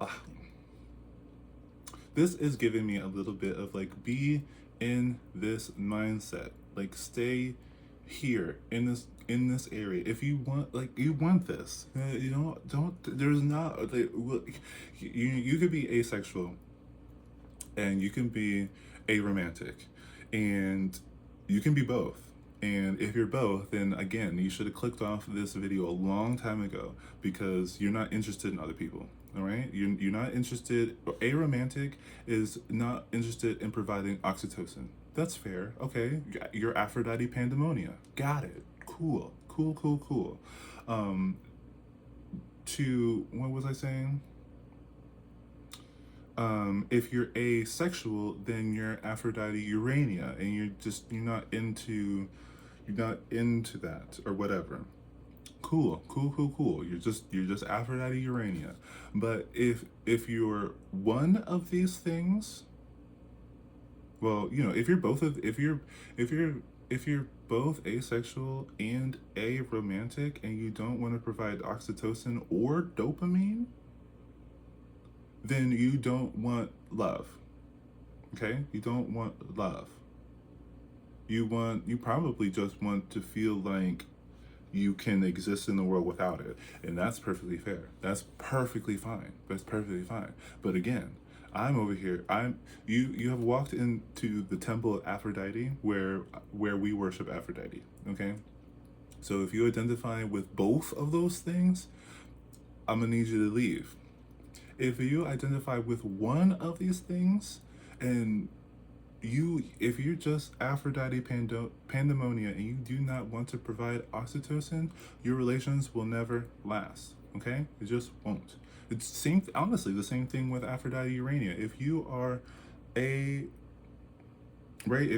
This is giving me a little bit of like, be in this mindset. Like, stay here in this area. If you want, like, you want this, there's not like, you could be asexual and you can be aromantic, and you can be both. And if you're both, then again, you should have clicked off this video a long time ago, because you're not interested in other people. All right, you're not interested. Aromantic is not interested in providing oxytocin. That's fair. Okay, you're Aphrodite Pandemonia. Got it. Cool. What was I saying? If you're asexual, then you're Aphrodite Urania, and you're not into that or whatever. Cool. You're just Aphrodite Urania. But if you're one of these things, well, if you're both asexual and aromantic, and you don't want to provide oxytocin or dopamine, then you don't want love. Okay? You don't want love. You probably just want to feel like you can exist in the world without it. And that's perfectly fair. That's perfectly fine. But again, I'm over here. You have walked into the temple of Aphrodite, where we worship Aphrodite. Okay? So if you identify with both of those things, I'm gonna need you to leave. If you identify with one of these things, and if you're just Aphrodite Pandemonia, and you do not want to provide oxytocin, your relations will never last. Okay? It just won't. It's honestly the same thing with Aphrodite Urania. If you are if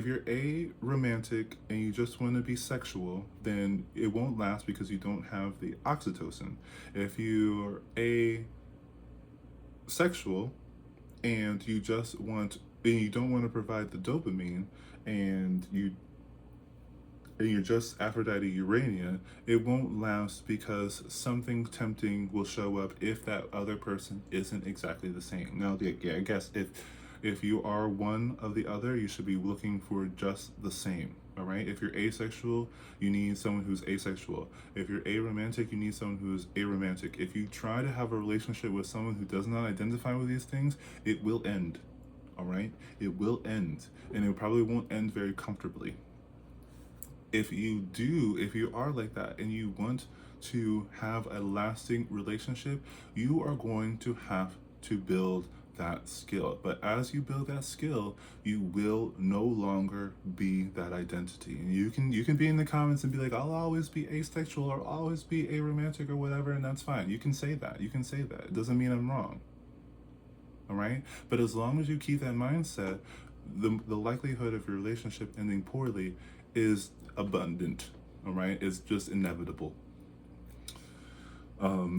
you're aromantic and you just want to be sexual, then it won't last because you don't have the oxytocin. If you're asexual and you don't want to provide the dopamine, and you're just Aphrodite Urania, it won't last because something tempting will show up if that other person isn't exactly the same. Now, yeah, I guess if you are one of the other, you should be looking for just the same. All right. If you're asexual, you need someone who's asexual. If you're aromantic, you need someone who's aromantic. If you try to have a relationship with someone who does not identify with these things, it will end. All right. It will end, and it probably won't end very comfortably. If you are like that and you want to have a lasting relationship, you are going to have to build that skill. But as you build that skill, you will no longer be that identity. And you can be in the comments and be like, I'll always be asexual or I'll always be aromantic or whatever, and that's fine. You can say that. You can say that. It doesn't mean I'm wrong. All right? But as long as you keep that mindset, the likelihood of your relationship ending poorly is abundant. All right? It's just inevitable.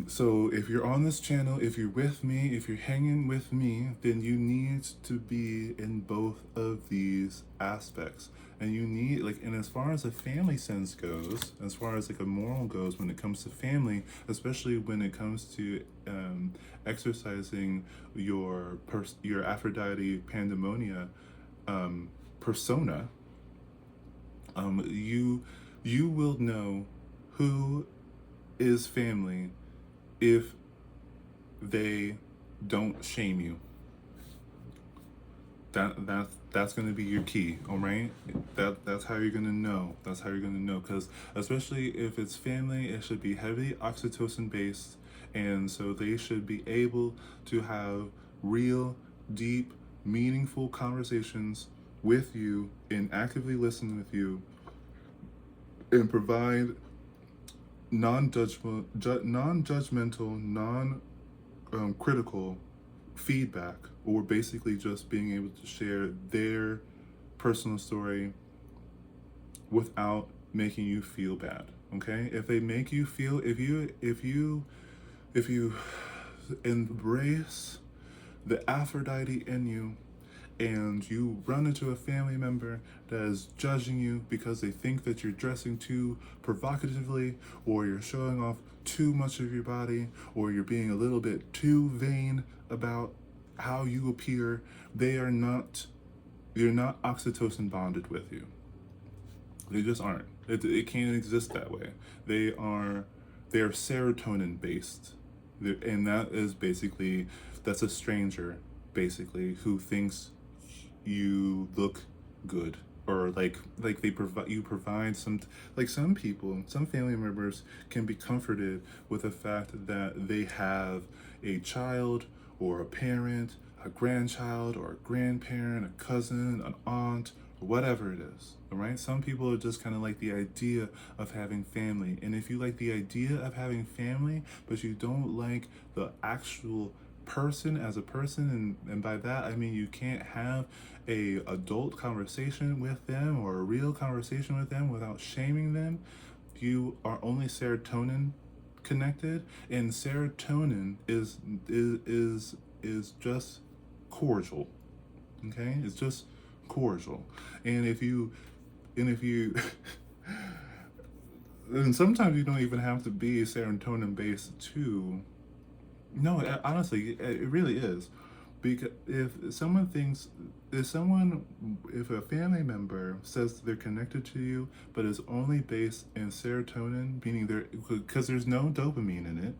So if you're on this channel, if you're with me, if you're hanging with me, then you need to be in both of these aspects. And you need, like, and as far as a family sense goes, as far as like a moral goes, when it comes to family, especially when it comes to exercising your Aphrodite Pandemonia persona, you will know who is family if they don't shame you. That's going to be your key. All right, that's how you're going to know. That's how you're going to know, because especially if it's family, it should be heavily oxytocin based, and so they should be able to have real, deep, meaningful conversations with you and actively listen with you and provide non-judgmental, non-critical feedback, or basically just being able to share their personal story without making you feel bad. Okay? If they make you feel, if you embrace the Aphrodite in you, and you run into a family member that is judging you because they think that you're dressing too provocatively, or you're showing off too much of your body, or you're being a little bit too vain about how you appear, they're not oxytocin bonded with you. They just aren't. It can't exist that way. They're serotonin based, and that is basically, that's a stranger basically who thinks you look good, or like they provide some, like, some people, some family members can be comforted with the fact that they have a child or a parent, a grandchild or a grandparent, a cousin, an aunt, or whatever it is. All right, some people are just kind of like the idea of having family, and if you like the idea of having family but you don't like the actual person as a person, and by that I mean you can't have a adult conversation with them or a real conversation with them without shaming them, you are only serotonin connected, and serotonin is just cordial. Okay, it's just cordial. And if you and sometimes you don't even have to be serotonin based too. No, honestly, it really is. Because if a family member says they're connected to you, but is only based in serotonin, meaning because there's no dopamine in it,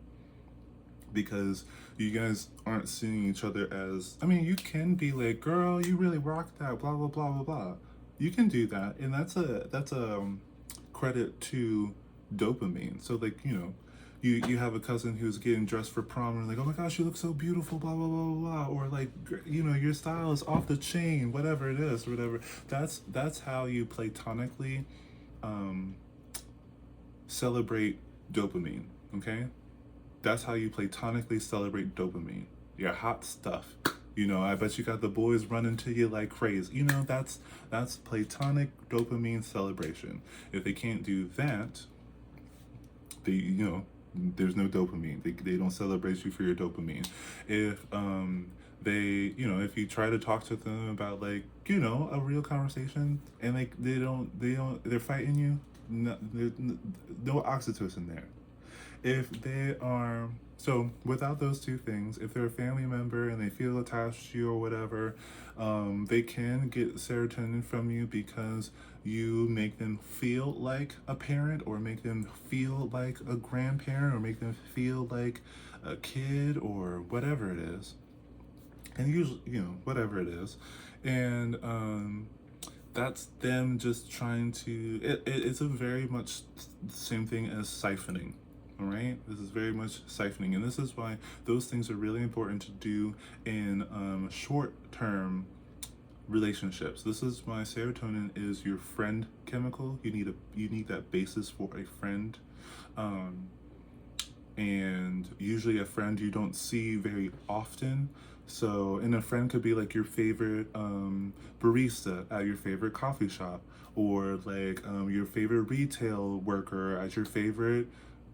because you guys aren't seeing each other as, I mean, you can be like, girl, you really rock that, blah, blah, blah, blah, blah. You can do that, and that's a credit to dopamine. So, like, you have a cousin who's getting dressed for prom and like, oh my gosh, you look so beautiful, blah, blah, blah, blah, blah. Or like, your style is off the chain, whatever it is, whatever. That's how you platonically celebrate dopamine, okay? That's how you platonically celebrate dopamine. Your hot stuff. I bet you got the boys running to you like crazy. That's platonic dopamine celebration. If they can't do that, there's no dopamine. They don't celebrate you for your dopamine. If They, you know, if you try to talk to them about like, you know, a real conversation, and like they're fighting you, no oxytocin there. If they are, so without those two things, if they're a family member and they feel attached to you or whatever, they can get serotonin from you because you make them feel like a parent, or make them feel like a grandparent, or make them feel like a kid, or whatever it is. And usually, you know, whatever it is. And that's them just trying to, it's a very much the same thing as siphoning. All right, this is very much siphoning, and this is why those things are really important to do in short-term relationships. This is why serotonin is your friend chemical. You need that basis for a friend, um, and usually a friend you don't see very often. So, and a friend could be like your favorite barista at your favorite coffee shop, or like your favorite retail worker at your favorite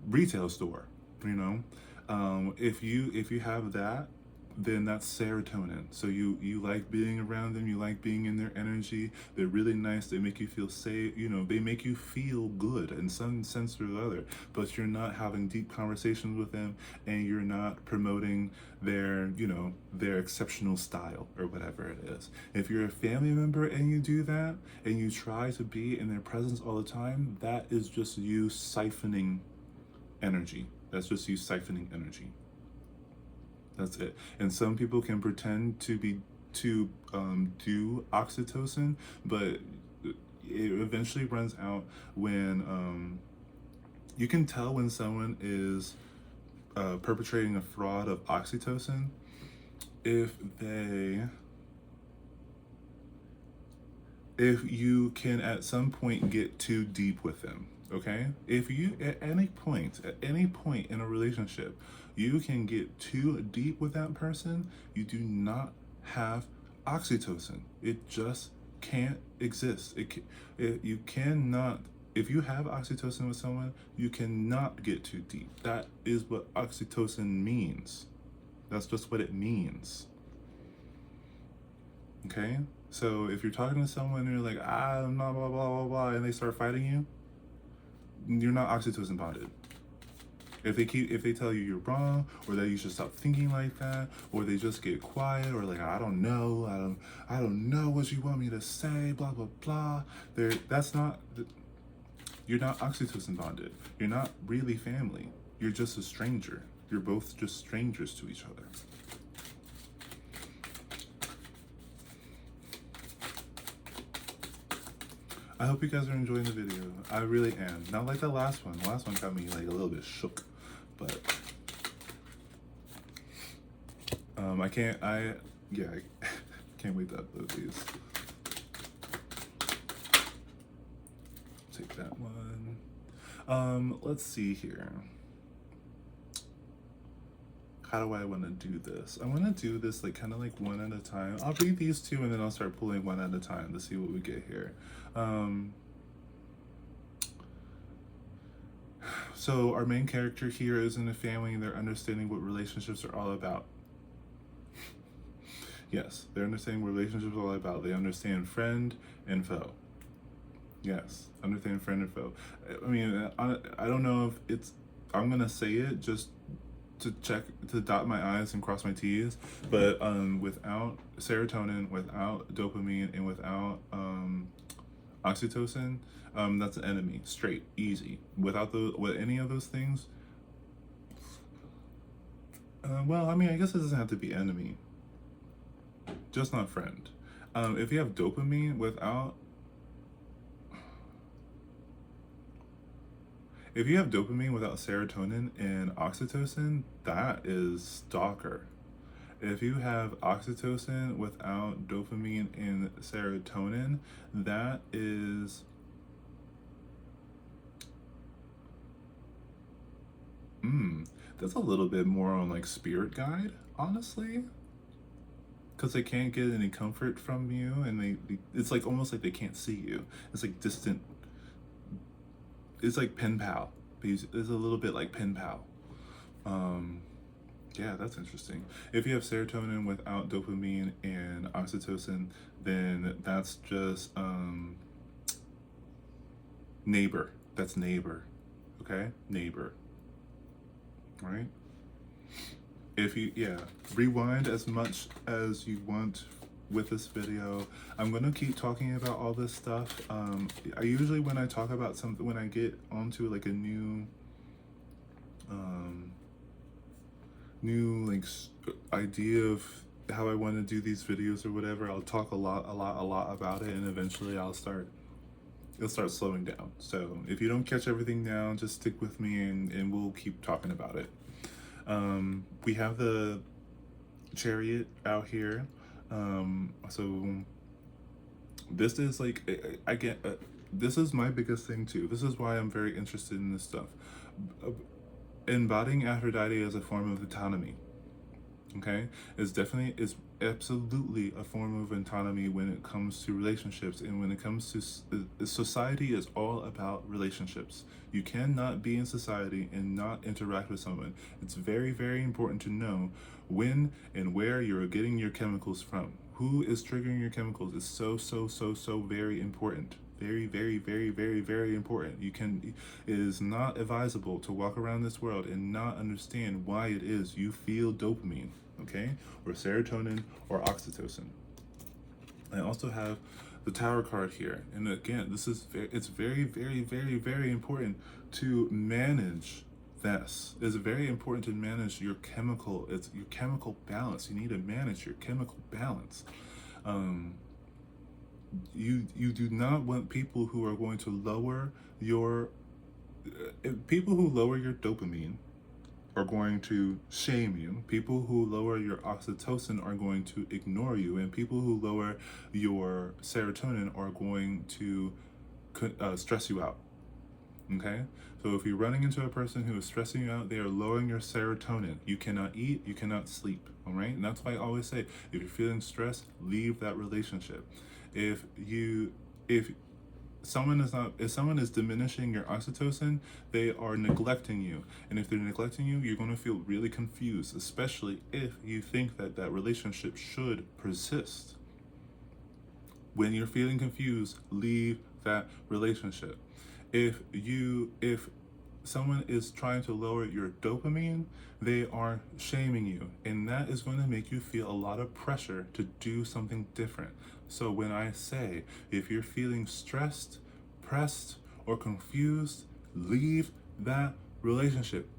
retail store. You know, if you have that, then that's serotonin. So you like being around them, you like being in their energy. They're really nice. They make you feel safe. You know, they make you feel good in some sense or the other. But you're not having deep conversations with them, and you're not promoting their, you know, their exceptional style or whatever it is. If you're a family member and you do that, and you try to be in their presence all the time, that is just you siphoning energy. That's just you siphoning energy. That's it. And some people can pretend to be to do oxytocin, but it eventually runs out when you can tell when someone is perpetrating a fraud of oxytocin if you can at some point get too deep with them. Okay, if you at any point in a relationship you can get too deep with that person, you do not have oxytocin. It just can't exist. You cannot. If you have oxytocin with someone, you cannot get too deep. That is what oxytocin means. That's just what it means. Okay, so if you're talking to someone and you're like, blah blah blah blah blah, and they start fighting you, you're not oxytocin bonded. If they tell you you're wrong, or that you should stop thinking like that, or they just get quiet, or like, I don't know what you want me to say, blah blah blah. That's not. You're not oxytocin bonded. You're not really family. You're just a stranger. You're both just strangers to each other. I hope you guys are enjoying the video. I really am. Not like the last one. The last one got me like a little bit shook, but I can't wait to upload these. Take that one. Let's see here. How do I want to do this? I want to do this like kind of like one at a time. I'll read these two and then I'll start pulling one at a time to see what we get here. So our main character here is in a family, and they're understanding what relationships are all about. Yes, they're understanding what relationships are all about. They understand friend and foe. Yes, understand friend and foe. I mean, I don't know if it's, I'm gonna say it just to check, to dot my I's and cross my T's, but without serotonin, without dopamine, and without oxytocin, that's an enemy, straight, easy. With any of those things, well, I mean, I guess it doesn't have to be enemy, just not friend. If you have dopamine without serotonin and oxytocin, that is stalker. If you have oxytocin without dopamine and serotonin, that is that's a little bit more on like spirit guide, honestly, because they can't get any comfort from you, and it's like almost like they can't see you. It's like distant. It's like pen pal. It's a little bit like pen pal. Yeah, that's interesting. If you have serotonin without dopamine and oxytocin, then that's just neighbor. That's neighbor. Okay? Neighbor. Right? If you, yeah, rewind as much as you want with this video. I'm gonna keep talking about all this stuff. I usually, when I talk about something, when I get onto like a um, new like idea of how I want to do these videos or whatever, I'll talk a lot about it, and eventually it'll start slowing down. So if you don't catch everything now, just stick with me, and we'll keep talking about it. We have the chariot out here. So this is like, I get, this is my biggest thing too. This is why I'm very interested in this stuff. Embodying Aphrodite as a form of autonomy, okay, is absolutely a form of autonomy when it comes to relationships, and when it comes to society is all about relationships. You cannot be in society and not interact with someone. It's very, very important to know when and where you're getting your chemicals from. Who is triggering your chemicals is so very important. Very, very, very, very, very important. It is not advisable to walk around this world and not understand why it is you feel dopamine, okay, or serotonin or oxytocin. I also have the Tower card here, and again, it's very, very, very, very important to manage this. It's very important to manage your chemical balance. You need to manage your chemical balance. You do not want people who are going to lower your people who lower your dopamine are going to shame you. People who lower your oxytocin are going to ignore you, and people who lower your serotonin are going to stress you out. Okay, so if you're running into a person who is stressing you out, they are lowering your serotonin. You cannot eat, you cannot sleep. All right, and that's why I always say, if you're feeling stressed, leave that relationship. If someone is diminishing your oxytocin, they are neglecting you. And if they're neglecting you, you're going to feel really confused, especially if you think that that relationship should persist. When you're feeling confused, leave that relationship. If someone is trying to lower your dopamine, they are shaming you, and that is going to make you feel a lot of pressure to do something different. So when I say, if you're feeling stressed, pressed, or confused, leave that relationship.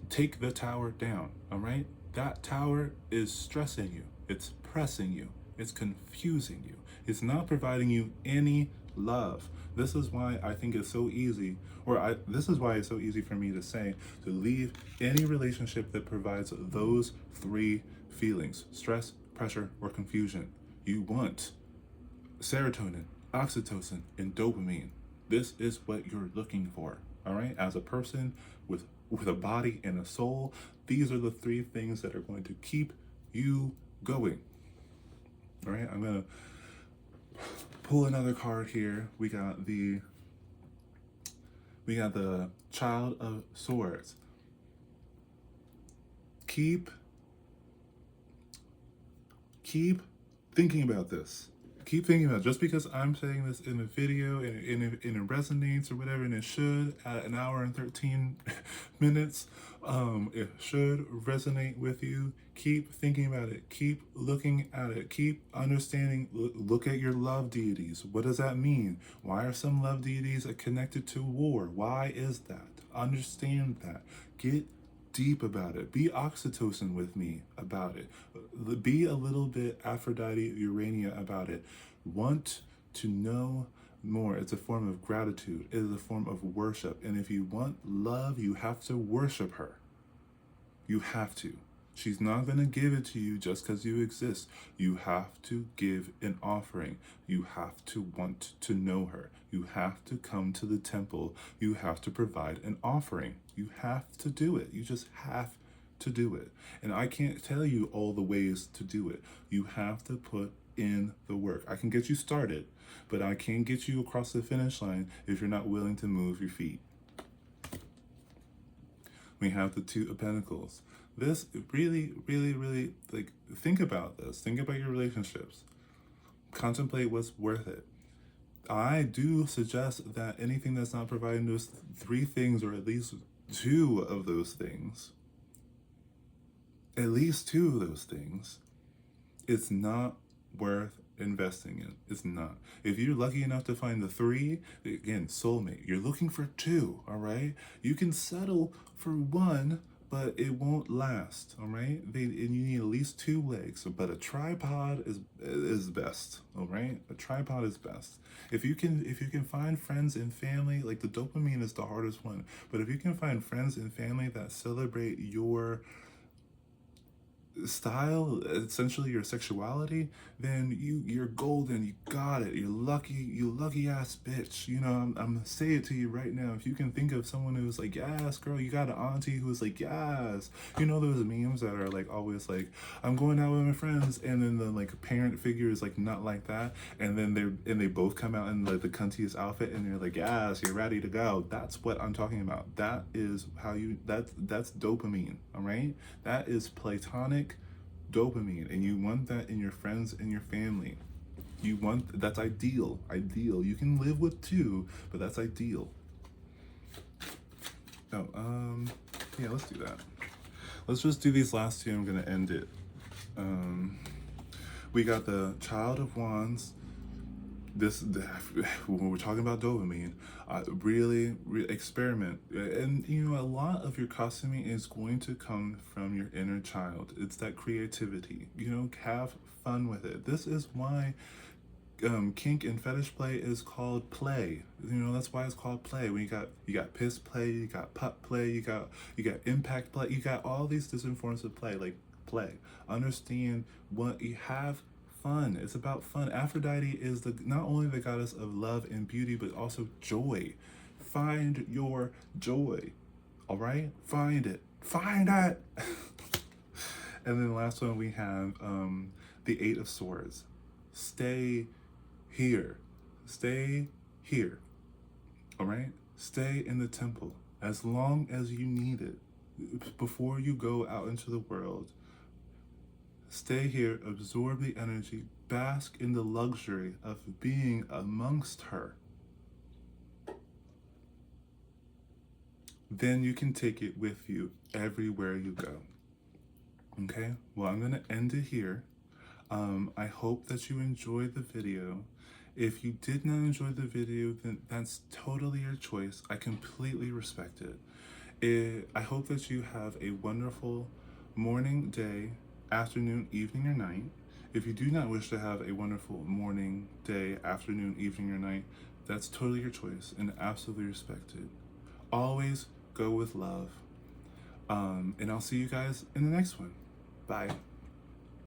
Take the tower down. All right, that tower is stressing you, it's pressing you, it's confusing you, it's not providing you any love. This is why I think it's so easy, this is why it's so easy for me to say to leave any relationship that provides those three feelings: stress, pressure, or confusion. You want serotonin, oxytocin, and dopamine. This is what you're looking for. All right, as a person with a body and a soul, these are the three things that are going to keep you going. All right, I'm gonna pull another card here. We got the Child of Swords. Keep thinking about this. Keep thinking about it. Just because I'm saying this in a video and it resonates or whatever, and it should at an hour and 13 minutes, it should resonate with you. Keep thinking about it. Keep looking at it. Keep understanding. Look at your love deities. What does that mean? Why are some love deities connected to war? Why is that? Understand that. Get deep about it. Be oxytocin with me about it. Be a little bit Aphrodite Urania about it. Want to know more. It's a form of gratitude. It is a form of worship. And if you want love, you have to worship her. You have to. She's not going to give it to you just because you exist. You have to give an offering. You have to want to know her. You have to come to the temple. You have to provide an offering. You have to do it. You just have to do it. And I can't tell you all the ways to do it. You have to put in the work. I can get you started, but I can't get you across the finish line if you're not willing to move your feet. We have the Two of Pentacles. This really, really, really, like, think about this. Think about your relationships. Contemplate what's worth it. I do suggest that anything that's not providing those three things, or at least two of those things, it's not worth investing in. It's not. If you're lucky enough to find the three, again, soulmate, you're looking for two, all right? You can settle for one, but it won't last, all right? And you need at least two legs, but a tripod is best, all right? A tripod is best. If you can find friends and family, like the dopamine is the hardest one, but if you can find friends and family that celebrate your style, essentially your sexuality, then you're golden. You got it. You're lucky. You lucky ass bitch. You know, I'm gonna say it to you right now. If you can think of someone who's like, yes, girl, you got an auntie who's like, yes. You know those memes that are like always like, I'm going out with my friends, and then the like parent figure is like not like that, and then they both come out in like the cuntiest outfit, and you're like, yes, you're ready to go. That's what I'm talking about. That is how you. That's dopamine. All right. That is platonic dopamine, and you want that in your friends and your family. That's ideal. You can live with two, but that's ideal. Oh, yeah, let's do that. Let's just do these last two. I'm gonna end it. We got the Child of Wands. When we're talking about dopamine, really experiment, and you know, a lot of your costuming is going to come from your inner child. It's that creativity, you know, have fun with it. This is why kink and fetish play is called play. You know, that's why it's called play. When you got piss play, you got putt play, you got impact play, you got all these different forms of play. Like, play, understand what you have. Fun. It's about fun. Aphrodite is not only the goddess of love and beauty, but also joy. Find your joy. All right, find it. Find it. And then the last one we have the Eight of Swords. Stay here. Stay here. All right. Stay in the temple as long as you need it before you go out into the world. Stay here, absorb the energy, bask in the luxury of being amongst her. Then you can take it with you everywhere you go. Okay? Well, I'm going to end it here. I hope that you enjoyed the video. If you did not enjoy the video, then that's totally your choice. I completely respect it. I hope that you have a wonderful morning, day, afternoon, evening, or night. If you do not wish to have a wonderful morning, day, afternoon, evening, or night, that's totally your choice and absolutely respected. Always go with love. And I'll see you guys in the next one. Bye.